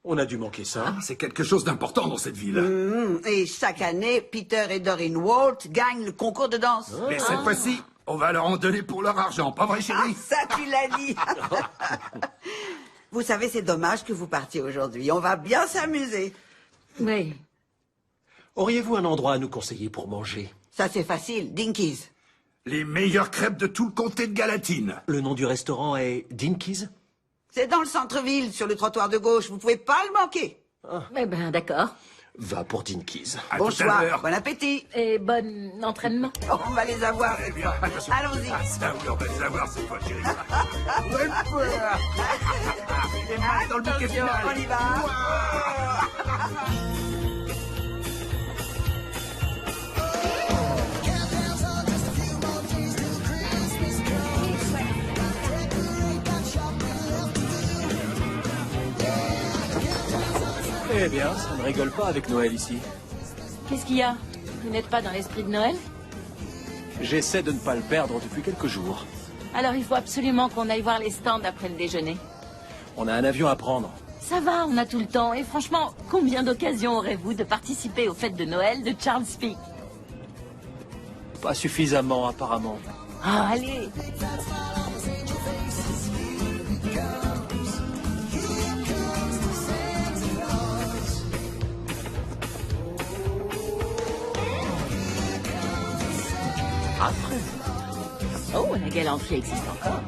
On a dû manquer ça. C'est quelque chose d'important dans cette ville. Et chaque année, Peter et Doreen Walt gagnent le concours de danse. Mais cette fois-ci, on va leur en donner pour leur argent, pas vrai, chérie? Ça, tu l'as dit. Vous savez, c'est dommage que vous partiez aujourd'hui. On va bien s'amuser. Oui. Auriez-vous un endroit à nous conseiller pour manger? Ça, c'est facile. Dinkies. Les meilleures crêpes de tout le comté de Galatine. Le nom du restaurant est Dinkies? C'est dans le centre-ville, sur le trottoir de gauche. Vous pouvez pas le manquer. Eh ben, d'accord. va pour Dinkies. Bonsoir, bon appétit. Et bon entraînement. Oh, on va les avoir cette fois. Allons-y. Ça, oui, on va les avoir cette fois, chérie. Ouais, peur. Les mains dans le bouquet final. On y va. Eh bien, ça ne rigole pas avec Noël ici. Qu'est-ce qu'il y a? Vous n'êtes pas dans l'esprit de Noël? J'essaie de ne pas le perdre depuis quelques jours. Alors il faut absolument qu'on aille voir les stands après le déjeuner. On a un avion à prendre. Ça va, on a tout le temps. Et franchement, combien d'occasions aurez-vous de participer aux fêtes de Noël de Charles Peak? Pas suffisamment, apparemment. Ah, allez. Après. Oh, la galanterie existe encore.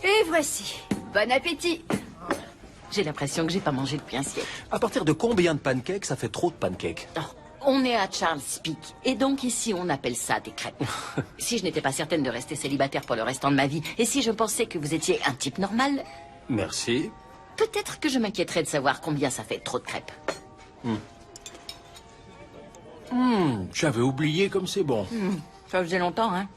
Et voici. Bon appétit. J'ai l'impression que j'ai pas mangé depuis un siècle. À partir de combien de pancakes ça fait trop de pancakes? Oh, on est à Charles Peak. Et donc ici, on appelle ça des crêpes. Si je n'étais pas certaine de rester célibataire pour le restant de ma vie, et si je pensais que vous étiez un type normal, Merci. peut-être que je m'inquiéterais de savoir combien ça fait trop de crêpes. J'avais oublié comme c'est bon. Ça faisait longtemps, hein?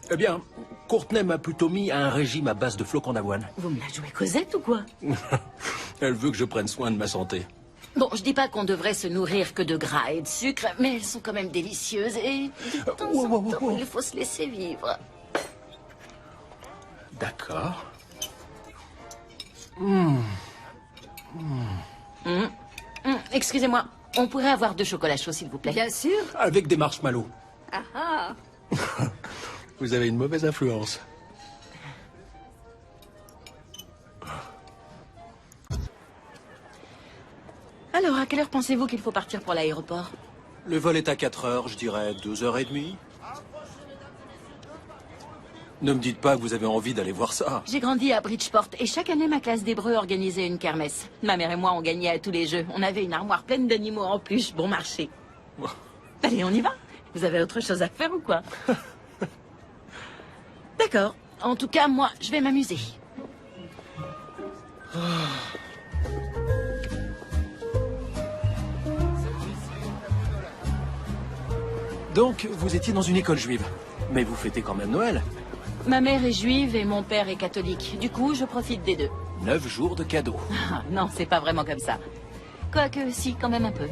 Eh bien, Courtney m'a plutôt mis à un régime à base de flocons d'avoine. Vous me la jouez Cosette ou quoi? Elle veut que je prenne soin de ma santé. Bon, je dis pas qu'on devrait se nourrir que de gras et de sucre, mais elles sont quand même délicieuses et de temps en temps, il faut se laisser vivre. D'accord. Excusez-moi, on pourrait avoir 2 chocolats chauds, s'il vous plaît? Bien sûr. Avec des marshmallows. Ah ah. Vous avez une mauvaise influence. Alors, à quelle heure pensez-vous qu'il faut partir pour l'aéroport? Le vol est à 4 heures, je dirais 2h30. Ne me dites pas que vous avez envie d'aller voir ça. J'ai grandi à Bridgeport et chaque année, ma classe d'hébreu organisait une kermesse. Ma mère et moi, on gagnait à tous les jeux. On avait une armoire pleine d'animaux en peluche, bon marché. Allez, on y va? Vous avez autre chose à faire ou quoi? D'accord. En tout cas, moi, je vais m'amuser. Donc, vous étiez dans une école juive. Mais vous fêtez quand même Noël. Ma mère est juive et mon père est catholique. Du coup, je profite des deux. 9 jours de cadeaux. Ah, non, c'est pas vraiment comme ça. Quoique, si, quand même un peu.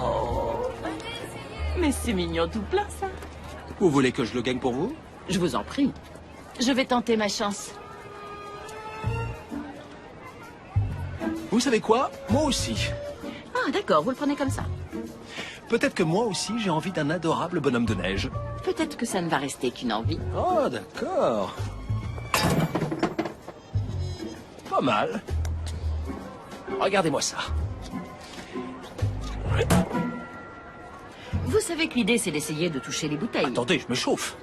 Oh, mais c'est mignon tout plein, ça. Vous voulez que je le gagne pour vous? Je vous en prie. Je vais tenter ma chance. Vous savez quoi? Moi aussi. Ah, d'accord, vous le prenez comme ça. Peut-être que moi aussi, j'ai envie d'un adorable bonhomme de neige. Peut-être que ça ne va rester qu'une envie. Oh, d'accord. Pas mal. Regardez-moi ça. Vous savez que l'idée, c'est d'essayer de toucher les bouteilles. Attendez, je me chauffe.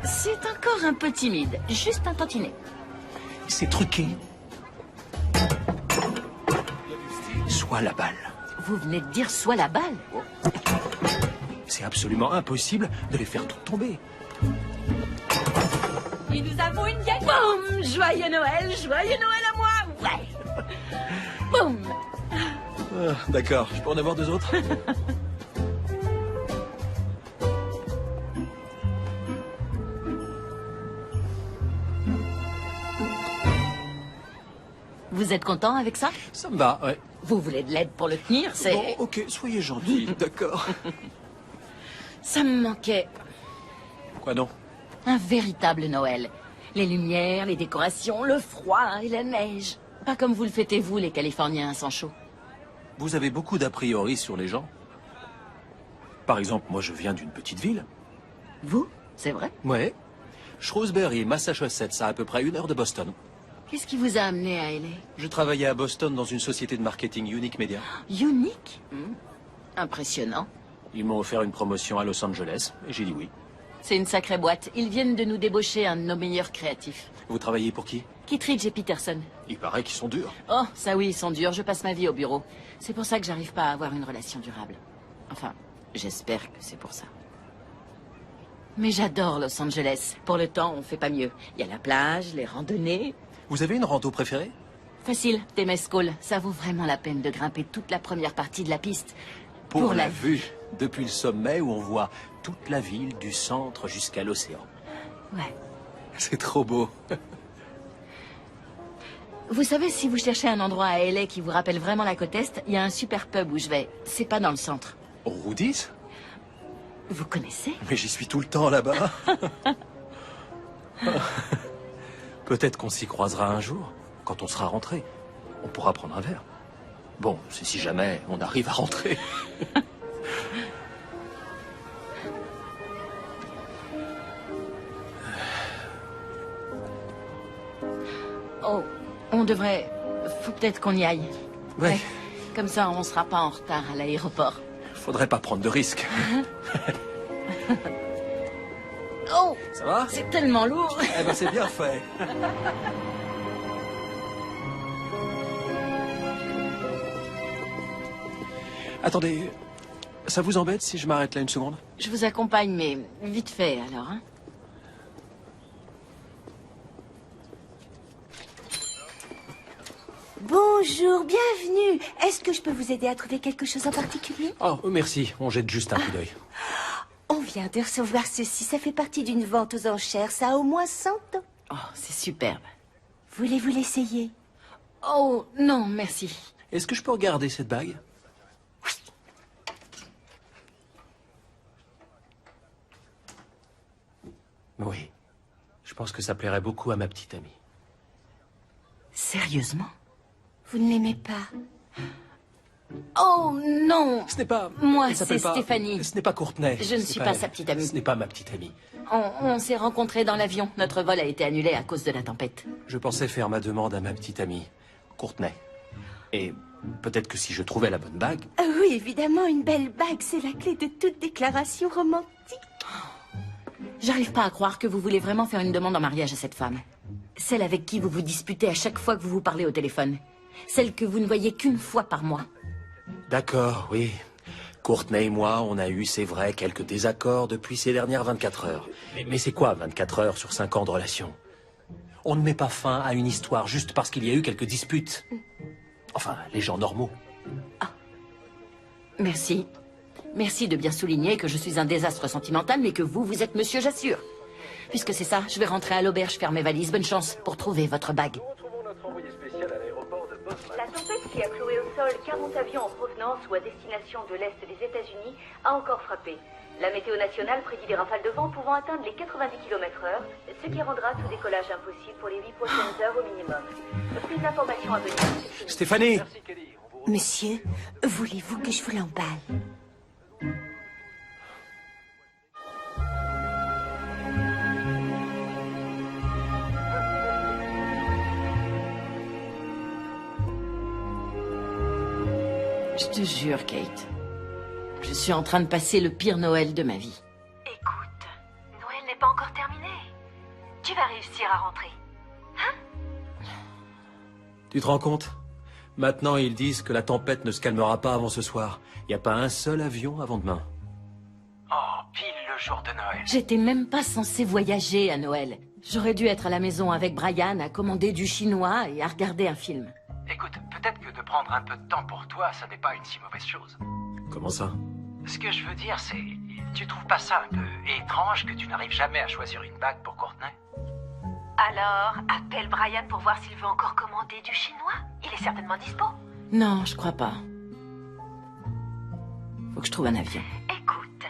C'est encore un peu timide, juste un tantinet. C'est truqué. Soit la balle. Vous venez de dire soit la balle. C'est absolument impossible de les faire toutes tomber. Et nous avons une gagne. Boum! Joyeux Noël à moi. Ouais. Boum! Ah, d'accord, je peux en avoir 2 autres? Vous êtes content avec ça? Ça me va, ouais. Vous voulez de l'aide pour le tenir, c'est... Bon, ok, soyez gentil, d'accord. Ça me manquait. Quoi donc? Un véritable Noël. Les lumières, les décorations, le froid et la neige. Pas comme vous le fêtez, vous, les Californiens sans chaud. Vous avez beaucoup d'a priori sur les gens. Par exemple, moi, je viens d'une petite ville. Vous? C'est vrai? Ouais. Shrewsbury, Massachusetts, à peu près 1 heure de Boston. Qu'est-ce qui vous a amené à LA? Je travaillais à Boston dans une société de marketing Unique Media. Unique? Impressionnant. Ils m'ont offert une promotion à Los Angeles et j'ai dit oui. C'est une sacrée boîte. Ils viennent de nous débaucher un de nos meilleurs créatifs. Vous travaillez pour qui? Kittredge et Peterson. Il paraît qu'ils sont durs. Oh, ça oui, ils sont durs. Je passe ma vie au bureau. C'est pour ça que j'arrive pas à avoir une relation durable. Enfin, j'espère que c'est pour ça. Mais j'adore Los Angeles. Pour le temps, on fait pas mieux. Il y a la plage, les randonnées. Vous avez une rando préférée? Facile, Temescal. Ça vaut vraiment la peine de grimper toute la première partie de la piste. Pour la vue, depuis le sommet où on voit toute la ville du centre jusqu'à l'océan. Ouais. C'est trop beau. Vous savez, si vous cherchez un endroit à LA qui vous rappelle vraiment la côte Est, il y a un super pub où je vais. C'est pas dans le centre. Rudy's? Vous connaissez? Mais j'y suis tout le temps là-bas. Peut-être qu'on s'y croisera un jour, quand on sera rentré. On pourra prendre un verre. Bon, c'est si jamais on arrive à rentrer. Oh, on devrait... Faut peut-être qu'on y aille. Ouais. Comme ça, on sera pas en retard à l'aéroport. Faudrait pas prendre de risques. Oh! Ça va? C'est tellement lourd. Eh ben, c'est bien fait. Attendez, ça vous embête si je m'arrête là une seconde? Je vous accompagne, mais vite fait, alors, hein. Bonjour, bienvenue. Est-ce que je peux vous aider à trouver quelque chose en particulier? Oh, merci, on jette juste un coup d'œil. On vient de recevoir ceci. Ça fait partie d'une vente aux enchères. Ça a au moins 100 ans. Oh, c'est superbe. Voulez-vous l'essayer? Oh, non, merci. Est-ce que je peux regarder cette bague? Oui. Je pense que ça plairait beaucoup à ma petite amie. Sérieusement? Vous ne l'aimez pas? Oh, non! Ce n'est pas... Moi, elle s'appelle c'est pas- Stéphanie. Ce n'est pas Courtenay. Je ne C'est suis pas elle. sa petite amie. Ce n'est pas ma petite amie. On s'est rencontrés dans l'avion. Notre vol a été annulé à cause de la tempête. Je pensais faire ma demande à ma petite amie, Courtenay. Et peut-être que si je trouvais la bonne bague... Ah oui, évidemment, une belle bague, c'est la clé de toute déclaration romantique. J'arrive pas à croire que vous voulez vraiment faire une demande en mariage à cette femme. Celle avec qui vous vous disputez à chaque fois que vous vous parlez au téléphone. Celle que vous ne voyez qu'une fois par mois. D'accord, oui. Courtenay et moi, on a eu, c'est vrai, quelques désaccords depuis ces dernières 24 heures. Mais c'est quoi 24 heures sur 5 ans de relation? On ne met pas fin à une histoire juste parce qu'il y a eu quelques disputes. Enfin, les gens normaux. Merci. Merci de bien souligner que je suis un désastre sentimental, mais que vous êtes monsieur Jassure. Puisque c'est ça, je vais rentrer à l'auberge faire mes valises. Bonne chance pour trouver votre bague. La tempête qui a cloué au sol 40 avions en provenance ou à destination de l'Est des États-Unis a encore frappé. La météo nationale prédit des rafales de vent pouvant atteindre les 90 km/h, ce qui rendra tout décollage impossible pour les 8 prochaines heures au minimum. Plus d'informations à venir. Stéphanie! Monsieur, voulez-vous que je vous l'emballe? Je te jure, Kate. Je suis en train de passer le pire Noël de ma vie. Écoute, Noël n'est pas encore terminé. Tu vas réussir à rentrer. Tu te rends compte? Maintenant, ils disent que la tempête ne se calmera pas avant ce soir. Il n'y a pas un seul avion avant demain. Oh, pile le jour de Noël. J'étais même pas censée voyager à Noël. J'aurais dû être à la maison avec Brian, à commander du chinois et à regarder un film. Écoute, peut-être que de prendre un peu de temps pour toi, ça n'est pas une si mauvaise chose. Comment ça? Ce que je veux dire, c'est... Tu trouves pas ça un peu étrange que tu n'arrives jamais à choisir une bague pour Courtenay? Alors, appelle Brian pour voir s'il veut encore commander du chinois. Il est certainement dispo. Non, je crois pas. Faut que je trouve un avion. Écoute,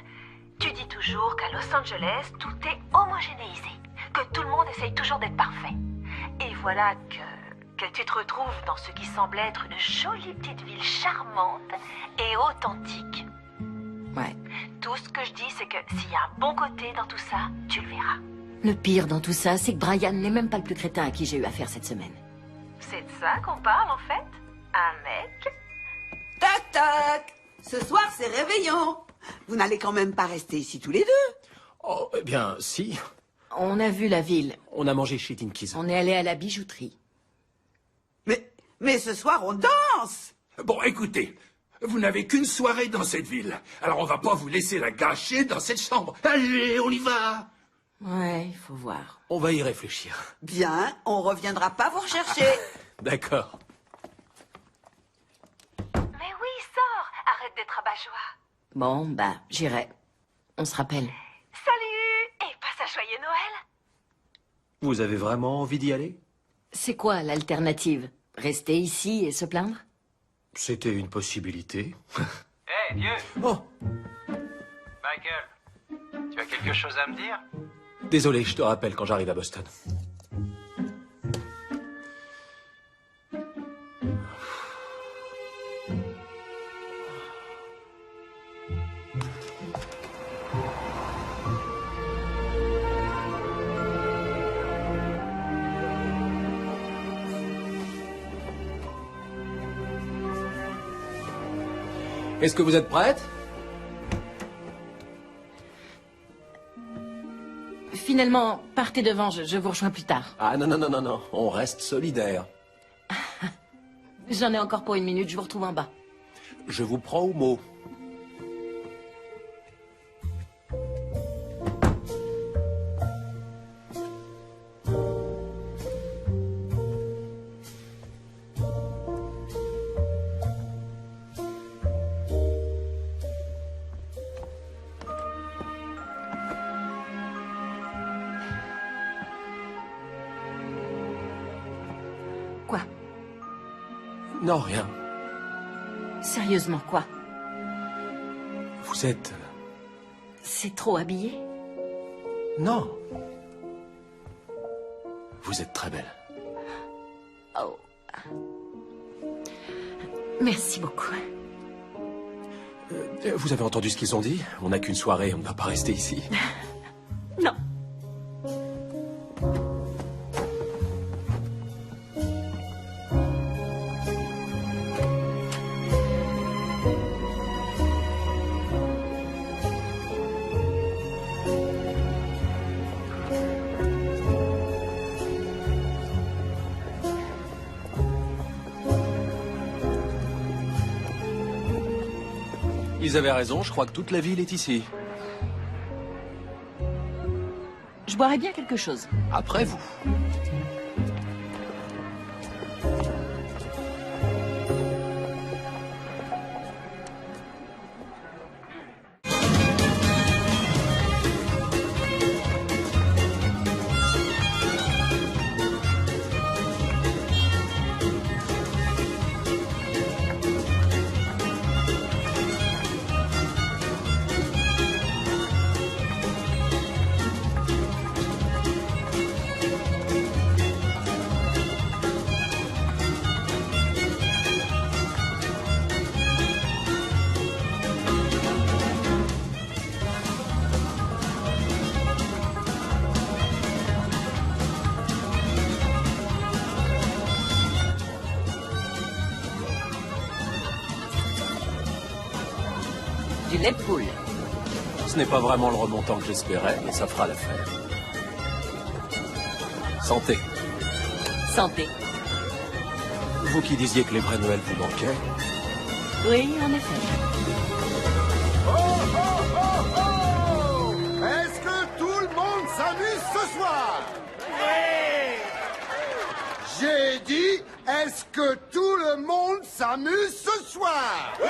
tu dis toujours qu'à Los Angeles, tout est homogénéisé. Que tout le monde essaye toujours d'être parfait. Et voilà que tu te retrouves dans ce qui semble être une jolie petite ville charmante et authentique. Ouais. Tout ce que je dis, c'est que s'il y a un bon côté dans tout ça, tu le verras. Le pire dans tout ça, c'est que Brian n'est même pas le plus crétin à qui j'ai eu affaire cette semaine. C'est de ça qu'on parle, en fait? Un mec? Toc toc! Ce soir, c'est réveillon. Vous n'allez quand même pas rester ici tous les deux. Oh, eh bien, si. On a vu la ville. On a mangé chez Dinky's. On est allé à la bijouterie. Mais ce soir, on danse! Bon, écoutez, vous n'avez qu'une soirée dans cette ville. Alors on va pas vous laisser la gâcher dans cette chambre. Allez, on y va! Ouais, il faut voir. On va y réfléchir. Bien, on reviendra pas vous rechercher. D'accord. Mais oui, sors! Arrête d'être abat-joie. Bon, bah, j'irai. On se rappelle. Salut! Et passe un joyeux Noël! Vous avez vraiment envie d'y aller? C'est quoi l'alternative? Rester ici et se plaindre? C'était une possibilité. Hé, Dieu! Oh! Michael, tu as quelque chose à me dire? Désolé, je te rappelle quand j'arrive à Boston. Est-ce que vous êtes prête? Finalement, partez devant, je vous rejoins plus tard. Ah non, non, non, non, non. On reste solidaires. J'en ai encore pour une minute, je vous retrouve en bas. Je vous prends au mot. Quoi? Non, rien. Sérieusement, quoi? Vous êtes... C'est trop habillé? Non. Vous êtes très belle. Oh. Merci beaucoup. Vous avez entendu ce qu'ils ont dit? On n'a qu'une soirée, on ne va pas rester ici. Non. Ils avaient raison, je crois que toute la ville est ici. Je boirais bien quelque chose. Après vous. Du lait de poule. Ce n'est pas vraiment le remontant que j'espérais, mais ça fera l'affaire. Santé. Santé. Vous qui disiez que les vrais Noëls vous manquaient. Oui, en effet. Est-ce que tout le monde s'amuse ce soir? Oui! J'ai dit, est-ce que tout le monde s'amuse ce soir? Oui!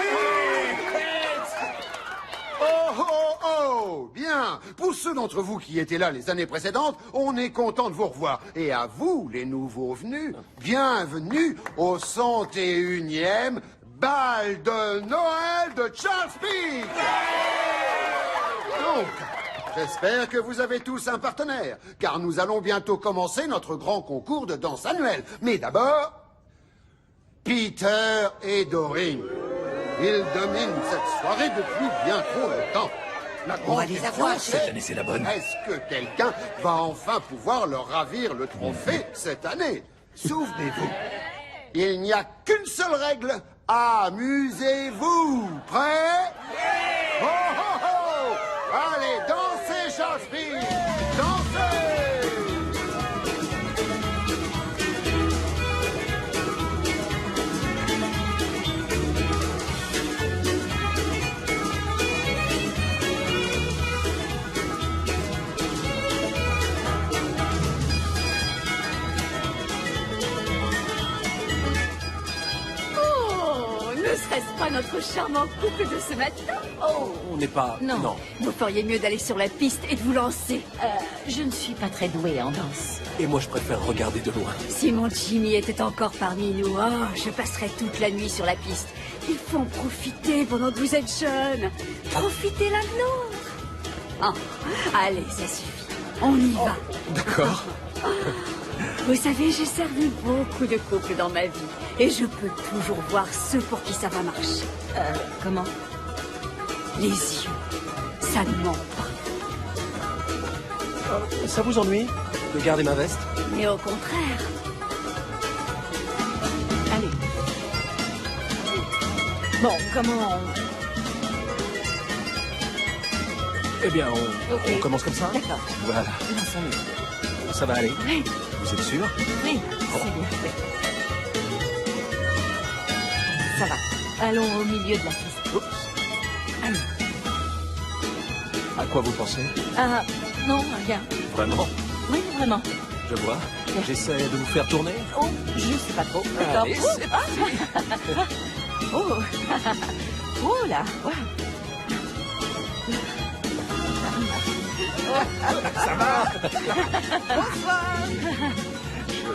Oh, oh, oh! Bien! Pour ceux d'entre vous qui étaient là les années précédentes, on est content de vous revoir. Et à vous, les nouveaux venus, bienvenue au 101e bal de Noël de Charles Peak! Donc, j'espère que vous avez tous un partenaire, car nous allons bientôt commencer notre grand concours de danse annuel. Mais d'abord, Peter et Doreen. Ils dominent cette soirée depuis bien trop longtemps. La On va grande les question, avoir, cette année, c'est la bonne. Est-ce que quelqu'un va enfin pouvoir leur ravir le trophée cette année? Souvenez-vous, il n'y a qu'une seule règle. Amusez-vous. Prêts? Oh, oh, oh. Allez, dansez, Charles, dansez. Ne serait-ce pas notre charmant couple de ce matin? Oh, On n'est pas... non. Vous feriez mieux d'aller sur la piste et de vous lancer. Je ne suis pas très douée en danse. Et moi, je préfère regarder de loin. Si mon Jimmy était encore parmi nous, oh, je passerais toute la nuit sur la piste. Il faut en profiter pendant que vous êtes jeune. Profitez l'un de l'autre. Oh, allez, ça suffit. On y va. D'accord. Vous savez, j'ai servi beaucoup de couples dans ma vie. Et je peux toujours voir ceux pour qui ça va marcher. Comment? Les yeux. Ça ne ment pas. Ça vous ennuie de garder ma veste? Mais au contraire. Allez. Bon, comment Eh bien, Ok. on commence comme ça? D'accord. Voilà. Lançons-le. Ça va aller? Oui. Vous êtes sûr? Oui, c'est bien. Ça va. Allons au milieu de la piste. Allez. À quoi vous pensez? Ah, non, rien. Vraiment? Oui, vraiment. Je vois. J'essaie de vous faire tourner. Oh, je sais pas trop. D'accord. Allez, c'est parti. Oh. Oh là. Ça va. Bonsoir.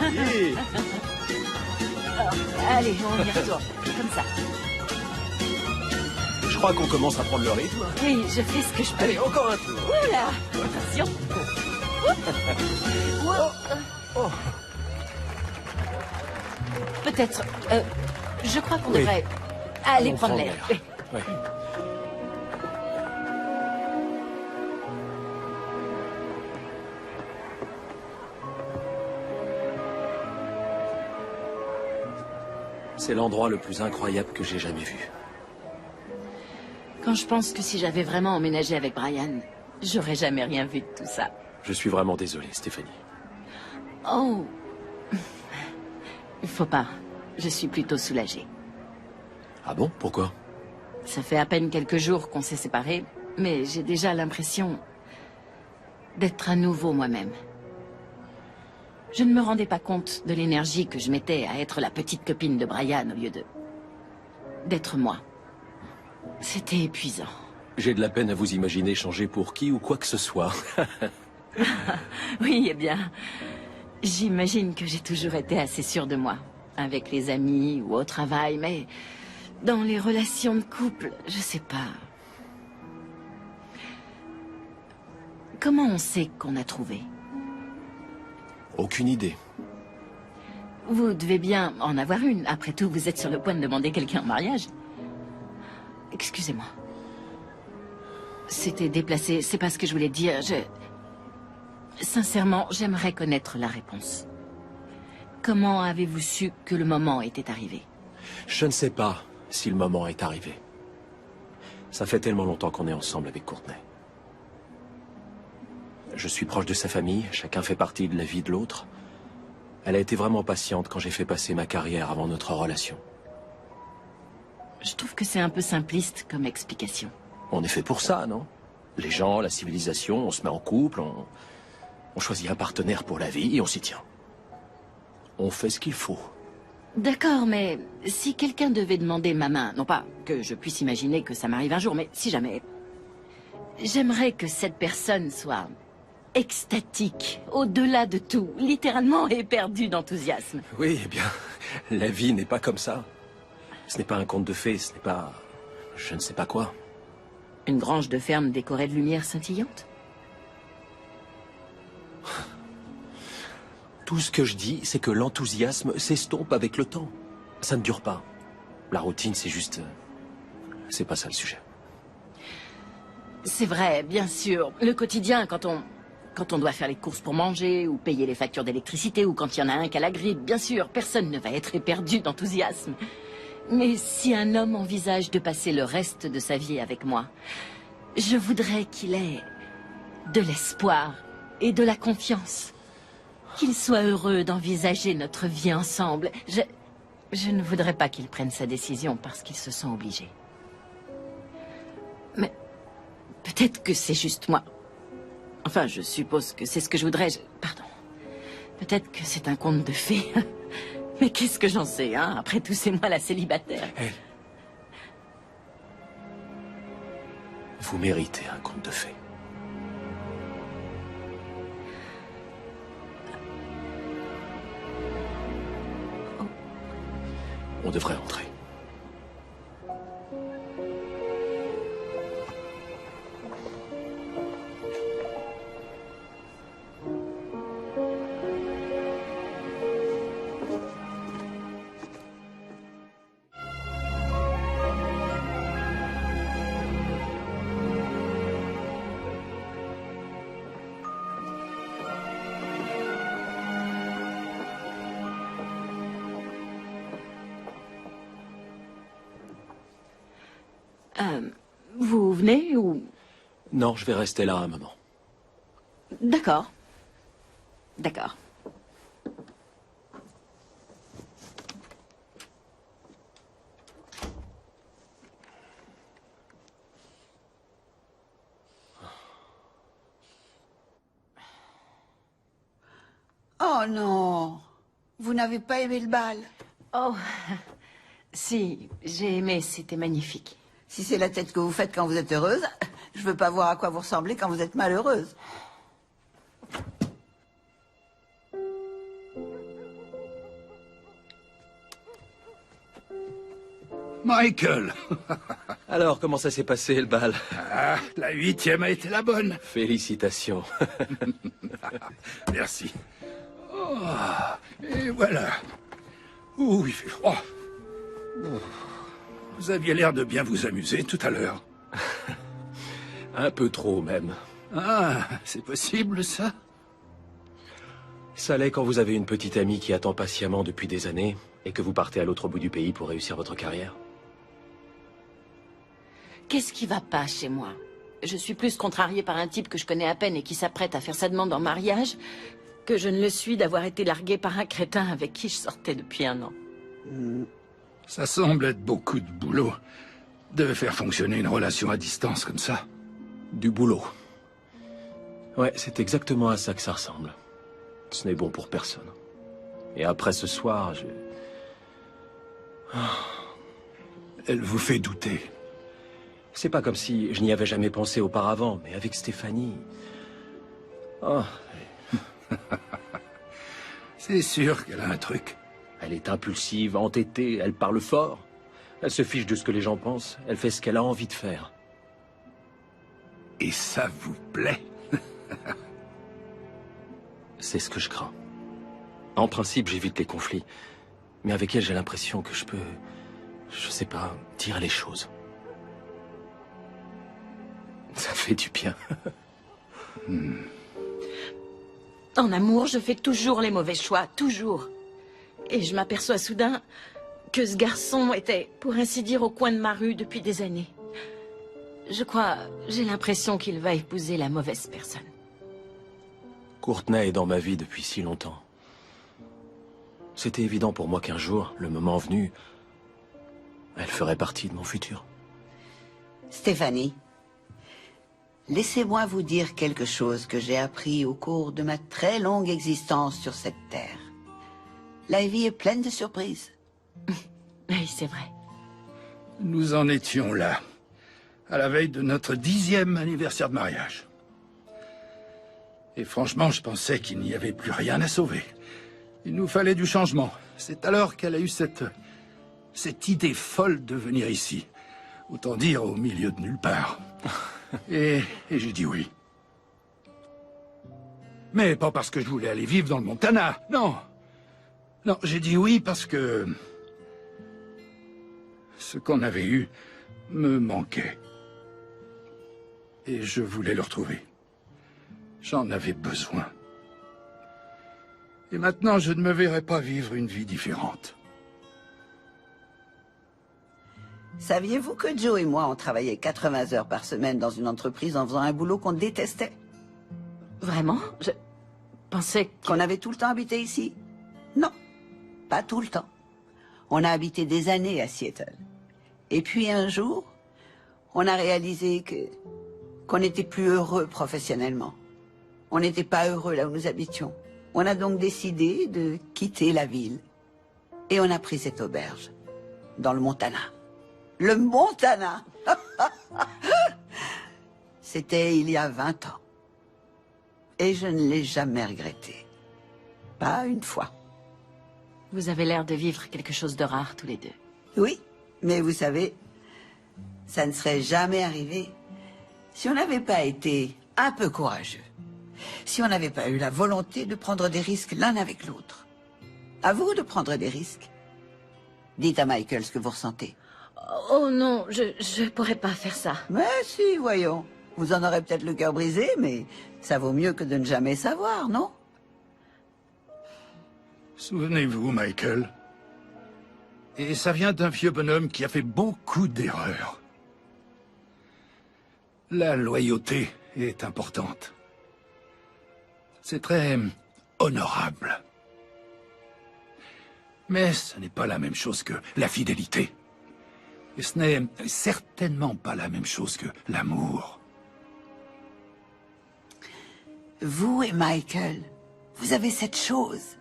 Joli. Alors, allez, on y retourne. Comme ça. Je crois qu'on commence à prendre le rythme. Oui, je fais ce que je peux. Allez, encore un tour. Oula. Attention. Oh. Peut-être. Je crois qu'on Oui. devrait aller On prendre prend l'air. l'air. Oui. Oui. C'est l'endroit le plus incroyable que j'ai jamais vu. Quand je pense que si j'avais vraiment emménagé avec Brian, j'aurais jamais rien vu de tout ça. Je suis vraiment désolé, Stéphanie. Oh. Il faut pas. Je suis plutôt soulagée. Ah bon? Pourquoi? Ça fait à peine quelques jours qu'on s'est séparés, mais j'ai déjà l'impression d'être à nouveau moi-même. Je ne me rendais pas compte de l'énergie que je mettais à être la petite copine de Brian au lieu d'être moi. C'était épuisant. J'ai de la peine à vous imaginer changer pour qui ou quoi que ce soit. Oui, eh bien, j'imagine que j'ai toujours été assez sûre de moi, avec les amis ou au travail, mais dans les relations de couple, je sais pas. Comment on sait qu'on a trouvé? Aucune idée. Vous devez bien en avoir une. Après tout, vous êtes sur le point de demander quelqu'un en mariage. Excusez-moi. C'était déplacé, c'est pas ce que je voulais dire. Sincèrement, j'aimerais connaître la réponse. Comment avez-vous su que le moment était arrivé? Je ne sais pas si le moment est arrivé. Ça fait tellement longtemps qu'on est ensemble avec Courtney. Je suis proche de sa famille, chacun fait partie de la vie de l'autre. Elle a été vraiment patiente quand j'ai fait passer ma carrière avant notre relation. Je trouve que c'est un peu simpliste comme explication. On est fait pour ça, non? Les gens, la civilisation, on se met en couple, on choisit un partenaire pour la vie et on s'y tient. On fait ce qu'il faut. D'accord, mais si quelqu'un devait demander ma main, non pas que je puisse imaginer que ça m'arrive un jour, mais si jamais, j'aimerais que cette personne soit extatique, au-delà de tout, littéralement éperdue d'enthousiasme. Oui, eh bien, la vie n'est pas comme ça. Ce n'est pas un conte de fées, ce n'est pas... je ne sais pas quoi. Une grange de ferme décorée de lumière scintillante? Tout ce que je dis, c'est que l'enthousiasme s'estompe avec le temps. Ça ne dure pas. La routine, c'est juste... c'est pas ça le sujet. C'est vrai, bien sûr. Le quotidien, quand quand on doit faire les courses pour manger, ou payer les factures d'électricité, ou quand il y en a un qui a la grippe, bien sûr, personne ne va être éperdu d'enthousiasme. Mais si un homme envisage de passer le reste de sa vie avec moi, je voudrais qu'il ait de l'espoir et de la confiance. Qu'il soit heureux d'envisager notre vie ensemble. Je ne voudrais pas qu'il prenne sa décision parce qu'il se sent obligé. Mais peut-être que c'est juste moi. Enfin, je suppose que c'est ce que je voudrais. Pardon. Peut-être que c'est un conte de fées. Mais qu'est-ce que j'en sais, hein? Après tout, c'est moi la célibataire. Hey. Vous méritez un conte de fées. On devrait entrer. Vous venez ou... Non, je vais rester là un moment. D'accord. D'accord. Oh non, vous n'avez pas aimé le bal? Oh, si, j'ai aimé, c'était magnifique. Si c'est la tête que vous faites quand vous êtes heureuse, je veux pas voir à quoi vous ressemblez quand vous êtes malheureuse. Michael. Alors, comment ça s'est passé, le bal? Ah, la 8e a été la bonne. Félicitations. Merci. Oh, et voilà. Ouh, il fait froid. Oh. Vous aviez l'air de bien vous amuser tout à l'heure. Un peu trop, même. Ah, c'est possible, ça? Ça l'est quand vous avez une petite amie qui attend patiemment depuis des années et que vous partez à l'autre bout du pays pour réussir votre carrière. Qu'est-ce qui va pas chez moi? Je suis plus contrariée par un type que je connais à peine et qui s'apprête à faire sa demande en mariage que je ne le suis d'avoir été larguée par un crétin avec qui je sortais depuis un an. Ça semble être beaucoup de boulot de faire fonctionner une relation à distance comme ça. Du boulot. Ouais, c'est exactement à ça que ça ressemble. Ce n'est bon pour personne. Et après ce soir, je... Elle vous fait douter. C'est pas comme si je n'y avais jamais pensé auparavant, mais avec Stéphanie... Oh. C'est sûr qu'elle a un truc. Elle est impulsive, entêtée, elle parle fort. Elle se fiche de ce que les gens pensent. Elle fait ce qu'elle a envie de faire. Et ça vous plaît? C'est ce que je crains. En principe, j'évite les conflits. Mais avec elle, j'ai l'impression que je peux... Je sais pas, dire les choses. Ça fait du bien. En amour, je fais toujours les mauvais choix, toujours. Et je m'aperçois soudain que ce garçon était, pour ainsi dire, au coin de ma rue depuis des années. Je crois, j'ai l'impression qu'il va épouser la mauvaise personne. Courtney est dans ma vie depuis si longtemps. C'était évident pour moi qu'un jour, le moment venu, elle ferait partie de mon futur. Stéphanie, laissez-moi vous dire quelque chose que j'ai appris au cours de ma très longue existence sur cette terre. La vie est pleine de surprises. Oui, c'est vrai. Nous en étions là, à la veille de notre 10e anniversaire de mariage. Et franchement, je pensais qu'il n'y avait plus rien à sauver. Il nous fallait du changement. C'est alors qu'elle a eu cette idée folle de venir ici. Autant dire au milieu de nulle part. Et j'ai dit oui. Mais pas parce que je voulais aller vivre dans le Montana, non. Non, j'ai dit oui parce que... ce qu'on avait eu me manquait. Et je voulais le retrouver. J'en avais besoin. Et maintenant, je ne me verrai pas vivre une vie différente. Saviez-vous que Joe et moi, on travaillait 80 heures par semaine dans une entreprise en faisant un boulot qu'on détestait? Vraiment? Je pensais qu'on avait tout le temps habité ici. Non, pas tout le temps. On a habité des années à Seattle. Et puis un jour, on a réalisé qu'on n'était plus heureux professionnellement. On n'était pas heureux là où nous habitions. On a donc décidé de quitter la ville. Et on a pris cette auberge, dans le Montana. Le Montana! C'était il y a 20 ans. Et je ne l'ai jamais regretté. Pas une fois. Vous avez l'air de vivre quelque chose de rare tous les deux. Oui, mais vous savez, ça ne serait jamais arrivé si on n'avait pas été un peu courageux. Si on n'avait pas eu la volonté de prendre des risques l'un avec l'autre. À vous de prendre des risques. Dites à Michael ce que vous ressentez. Oh non, je pourrais pas faire ça. Mais si, voyons. Vous en aurez peut-être le cœur brisé, mais ça vaut mieux que de ne jamais savoir, non? Souvenez-vous, Michael. Et ça vient d'un vieux bonhomme qui a fait beaucoup d'erreurs. La loyauté est importante. C'est très honorable. Mais ce n'est pas la même chose que la fidélité. Et ce n'est certainement pas la même chose que l'amour. Vous et Michael, vous avez cette chose.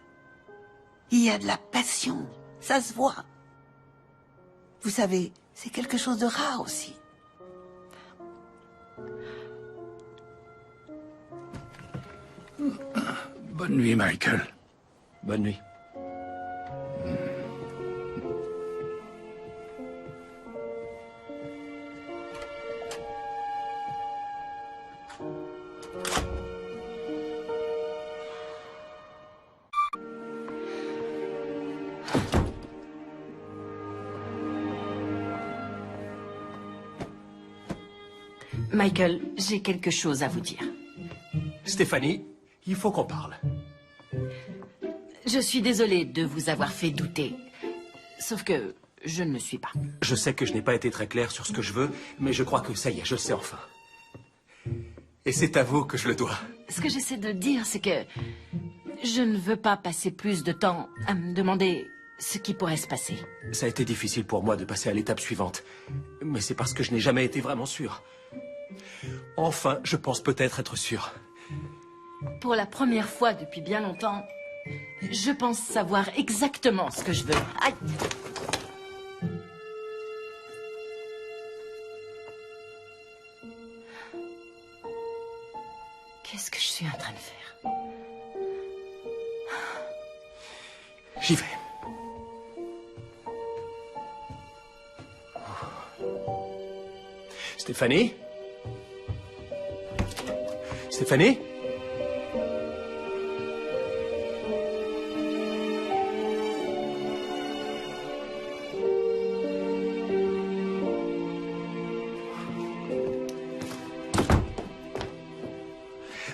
Il y a de la passion, ça se voit. Vous savez, c'est quelque chose de rare aussi. Bonne nuit, Michael. Bonne nuit. Michael, j'ai quelque chose à vous dire. Stéphanie, il faut qu'on parle. Je suis désolée de vous avoir fait douter. Sauf que je ne le suis pas. Je sais que je n'ai pas été très clair sur ce que je veux, mais je crois que ça y est, je le sais enfin. Et c'est à vous que je le dois. Ce que j'essaie de dire, c'est que je ne veux pas passer plus de temps à me demander ce qui pourrait se passer. Ça a été difficile pour moi de passer à l'étape suivante. Mais c'est parce que je n'ai jamais été vraiment sûr. Enfin, je pense peut-être être sûr. Pour la première fois depuis bien longtemps, je pense savoir exactement ce que je veux. Aïe! Qu'est-ce que je suis en train de faire? J'y vais. Stéphanie? Stéphanie?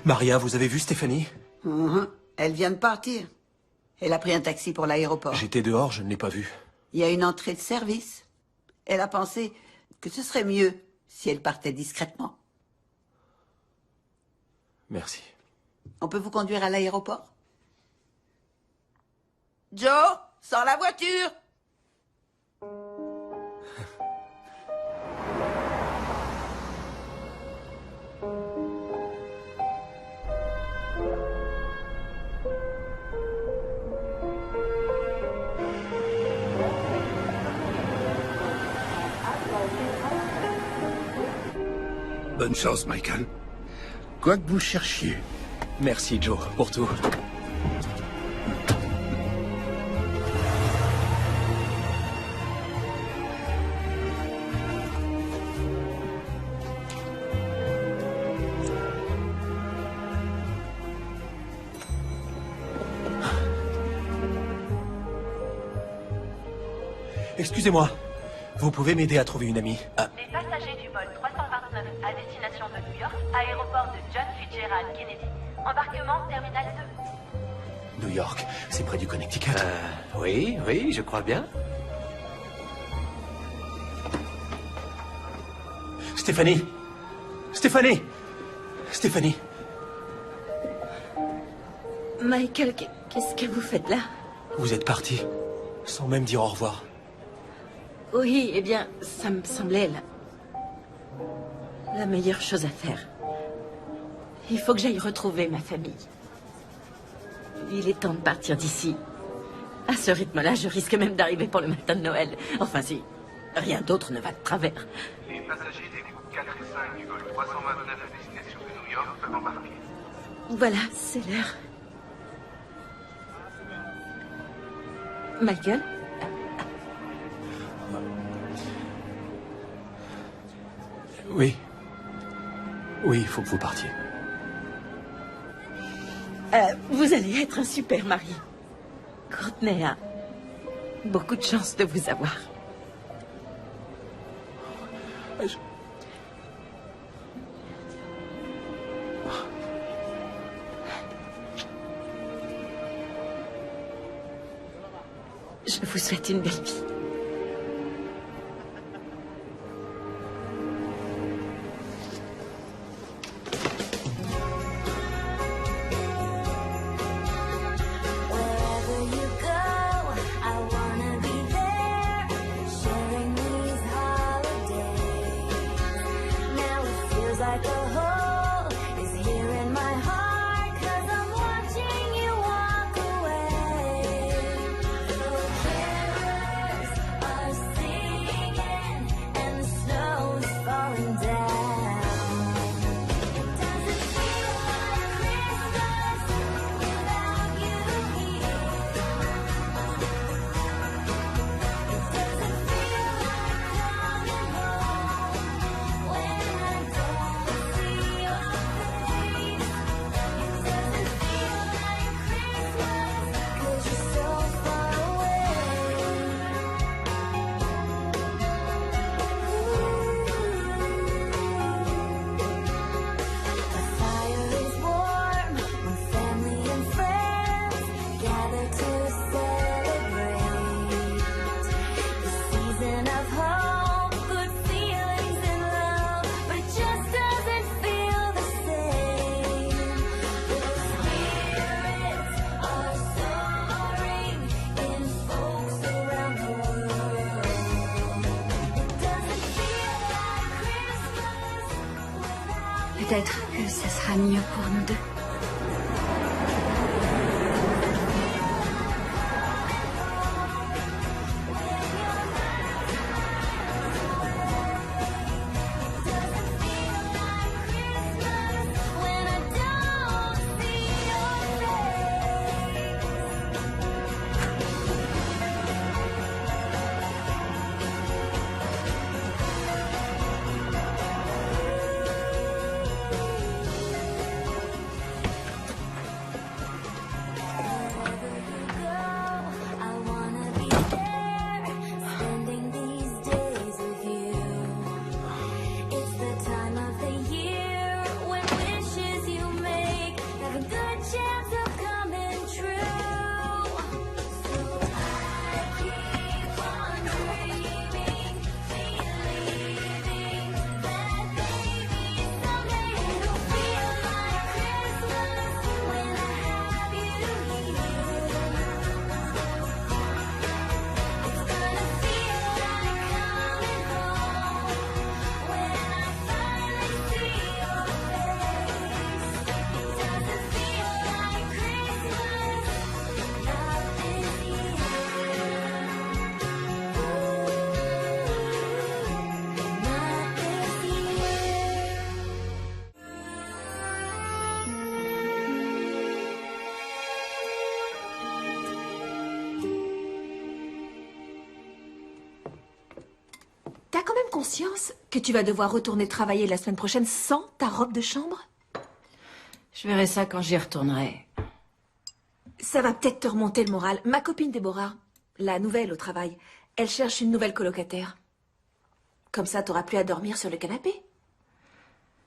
Maria, vous avez vu Stéphanie? Elle vient de partir. Elle a pris un taxi pour l'aéroport. J'étais dehors, je ne l'ai pas vue. Il y a une entrée de service. Elle a pensé que ce serait mieux si elle partait discrètement. Merci. On peut vous conduire à l'aéroport? Joe, sors la voiture! Bonne chance, Michael. Quoi que vous cherchiez. Merci, Joe, pour tout. Excusez-moi, vous pouvez m'aider à trouver une amie? Les passagers du vol 329 à destination de New York, aéroport de John Fitzgerald. Fitzgerald Kennedy. Embarquement terminal 2. New York, c'est près du Connecticut. Oui, oui, je crois bien. Stéphanie! Stéphanie! Stéphanie! Michael, qu'est-ce que vous faites là? Vous êtes parti, sans même dire au revoir. Oui, eh bien, ça me semblait la meilleure chose à faire. Il faut que j'aille retrouver ma famille. Il est temps de partir d'ici. À ce rythme-là, je risque même d'arriver pour le matin de Noël. Enfin, si rien d'autre ne va de travers. Les passagers des groupes 4 et 5 du vol 329 à destination de New York peuvent embarquer. Voilà, c'est l'heure. Michael? Oui. Oui, il faut que vous partiez. Vous allez être un super mari. Courtney a beaucoup de chance de vous avoir. Je vous souhaite une belle vie. Wherever you go, I wanna be there, sharing these holidays. Now it feels like a hole is here in my heart, 'cause I'm watching you walk away. The carolers are singing and the snow's falling down. Does it feel like Christmas without you here? Does it feel like coming home when I don't see your face? Does it feel like Christmas 'cause you're so far The fire is warm when family and friends gather to celebrate. The season of hope, good feelings and love, but it just doesn't feel the same. The spirits are soaring in folks around the world. Doesn't feel like Christmas without Peut-être que ce sera mieux pour nous deux. when I don't see your I wanna be there, spending these days with you. It's the time of the year when wishes you make have a good chance of coming true. So I keep on dreaming, believing that maybe someday it'll feel like Christmas when I have you here. It's gonna feel like coming home when I finally see your face. Does it feel like Christmas? Not this year. Not this year. T'as quand même conscience que tu vas devoir retourner travailler la semaine prochaine sans ta robe de chambre? Je verrai ça quand j'y retournerai. Ça va peut-être te remonter le moral. Ma copine Déborah, la nouvelle au travail, elle cherche une nouvelle colocataire. Comme ça, t'auras plus à dormir sur le canapé.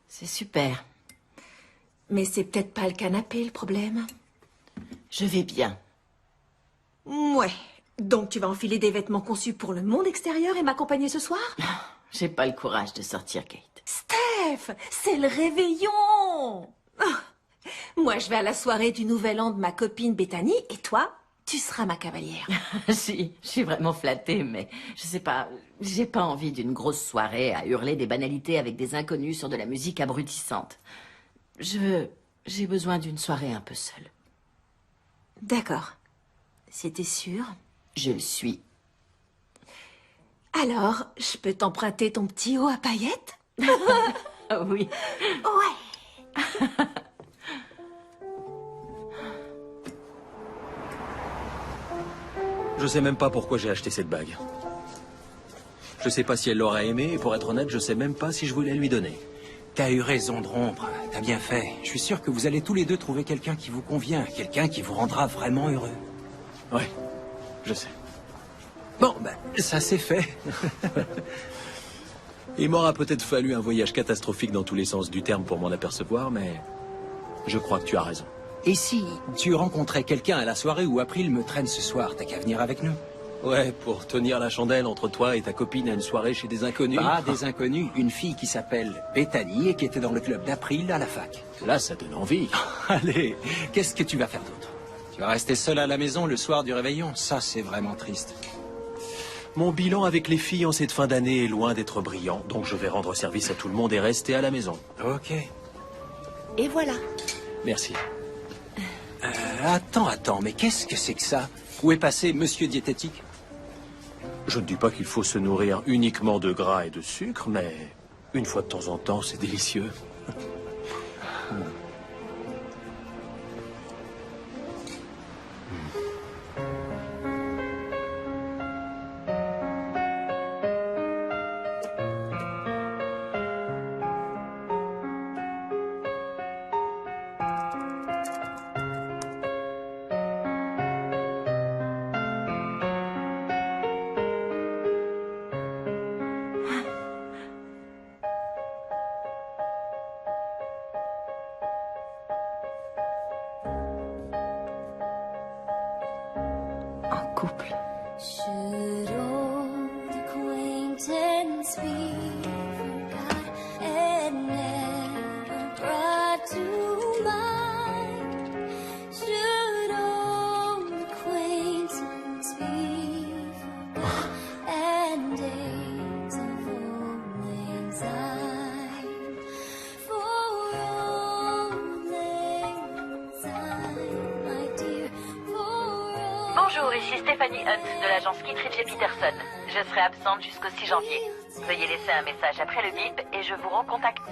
C'est super. Mais c'est peut-être pas le canapé, le problème. Je vais bien. Ouais. Donc tu vas enfiler des vêtements conçus pour le monde extérieur et m'accompagner ce soir? J'ai pas le courage de sortir, Kate. Steph, c'est le réveillon! Ah. Moi, je vais à la soirée du Nouvel An de ma copine Bethany, et toi, tu seras ma cavalière. Si, je suis vraiment flattée, mais je sais pas, j'ai pas envie d'une grosse soirée à hurler des banalités avec des inconnus sur de la musique abrutissante. J'ai besoin d'une soirée un peu seule. D'accord. C'était sûr? Je le suis. Alors, je peux t'emprunter ton petit haut à paillettes? Oui. Ouais. Je sais même pas pourquoi j'ai acheté cette bague. Je sais pas si elle l'aurait aimée, et pour être honnête, je sais même pas si je voulais lui donner. T'as eu raison de rompre, t'as bien fait. Je suis sûr que vous allez tous les deux trouver quelqu'un qui vous convient, quelqu'un qui vous rendra vraiment heureux. Ouais, je sais. Bon, ben, ça c'est fait. Il m'aura peut-être fallu un voyage catastrophique dans tous les sens du terme pour m'en apercevoir, mais je crois que tu as raison. Et si tu rencontrais quelqu'un à la soirée où April me traîne ce soir, t'as qu'à venir avec nous? Ouais, pour tenir la chandelle entre toi et ta copine à une soirée chez des inconnus. Pas des inconnus, une fille qui s'appelle Bethany et qui était dans le club d'April à la fac. Là, ça donne envie. Allez, qu'est-ce que tu vas faire d'autre? Tu vas rester seul à la maison le soir du réveillon? Ça, c'est vraiment triste. Mon bilan avec les filles en cette fin d'année est loin d'être brillant, donc je vais rendre service à tout le monde et rester à la maison. Ok. Et voilà. Merci. Attends, mais qu'est-ce que c'est que ça? Où est passé Monsieur Diététique? Je ne dis pas qu'il faut se nourrir uniquement de gras et de sucre, mais une fois de temps en temps, c'est délicieux. Should old acquaintance be forgot and never brought to mind? Should old acquaintance be forgot and days of old lang syne? For old lang syne, my dear, Bonjour, ici Stéphanie Hunt de l'agence Kittredge et Peterson. Je serai absente jusqu'au 6 janvier. Veuillez laisser un message après le bip et je vous recontacte.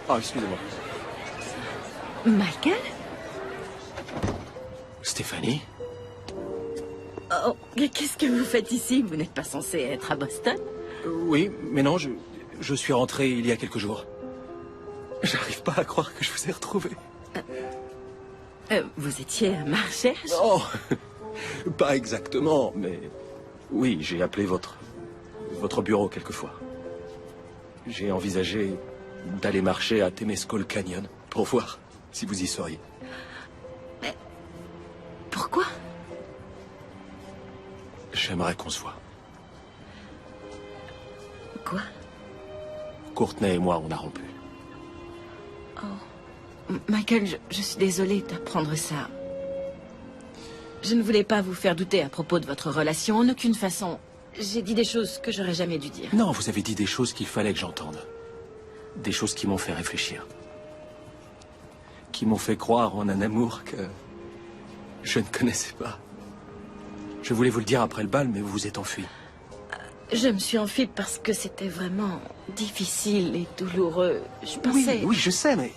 Ah, excusez-moi. Michael? Stéphanie? Oh, qu'est-ce que vous faites ici? Vous n'êtes pas censé être à Boston? Oui, mais non, je suis rentré il y a quelques jours. J'arrive pas à croire que je vous ai retrouvé. Vous étiez à ma recherche? Non, pas exactement, mais oui, j'ai appelé votre bureau quelquefois. J'ai envisagé d'aller marcher à Temescal Canyon pour voir si vous y seriez. Mais pourquoi? J'aimerais qu'on se voit. Quoi? Courtney et moi, on a rompu. Michael, je suis désolée d'apprendre ça. Je ne voulais pas vous faire douter à propos de votre relation, en aucune façon. J'ai dit des choses que j'aurais jamais dû dire. Non, vous avez dit des choses qu'il fallait que j'entende. Des choses qui m'ont fait réfléchir. Qui m'ont fait croire en un amour que je ne connaissais pas. Je voulais vous le dire après le bal, mais vous vous êtes enfui. Je me suis enfuie parce que c'était vraiment difficile et douloureux. Je pensais... Oui, je sais, mais...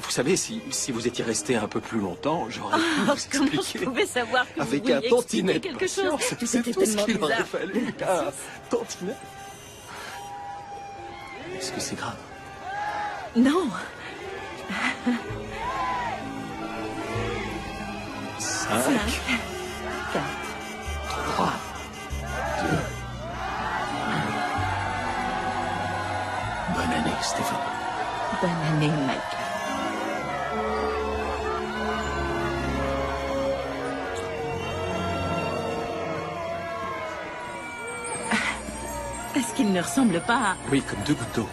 Vous savez, si vous étiez resté un peu plus longtemps, j'aurais pu vous expliquer. Comment je pouvais savoir que avec vous un vouliez tantinet expliquer de quelque chose? patience, c'est C'était tout ce tellement qu'il aurait bizarre. fallu. Un tantinet. Est-ce que c'est grave? Non. 5, 4, 3, 2, 1. Bonne année, Stéphanie. Bonne année, Michael. Est-ce qu'il ne ressemble pas à... Oui, comme 2 gouttes d'eau.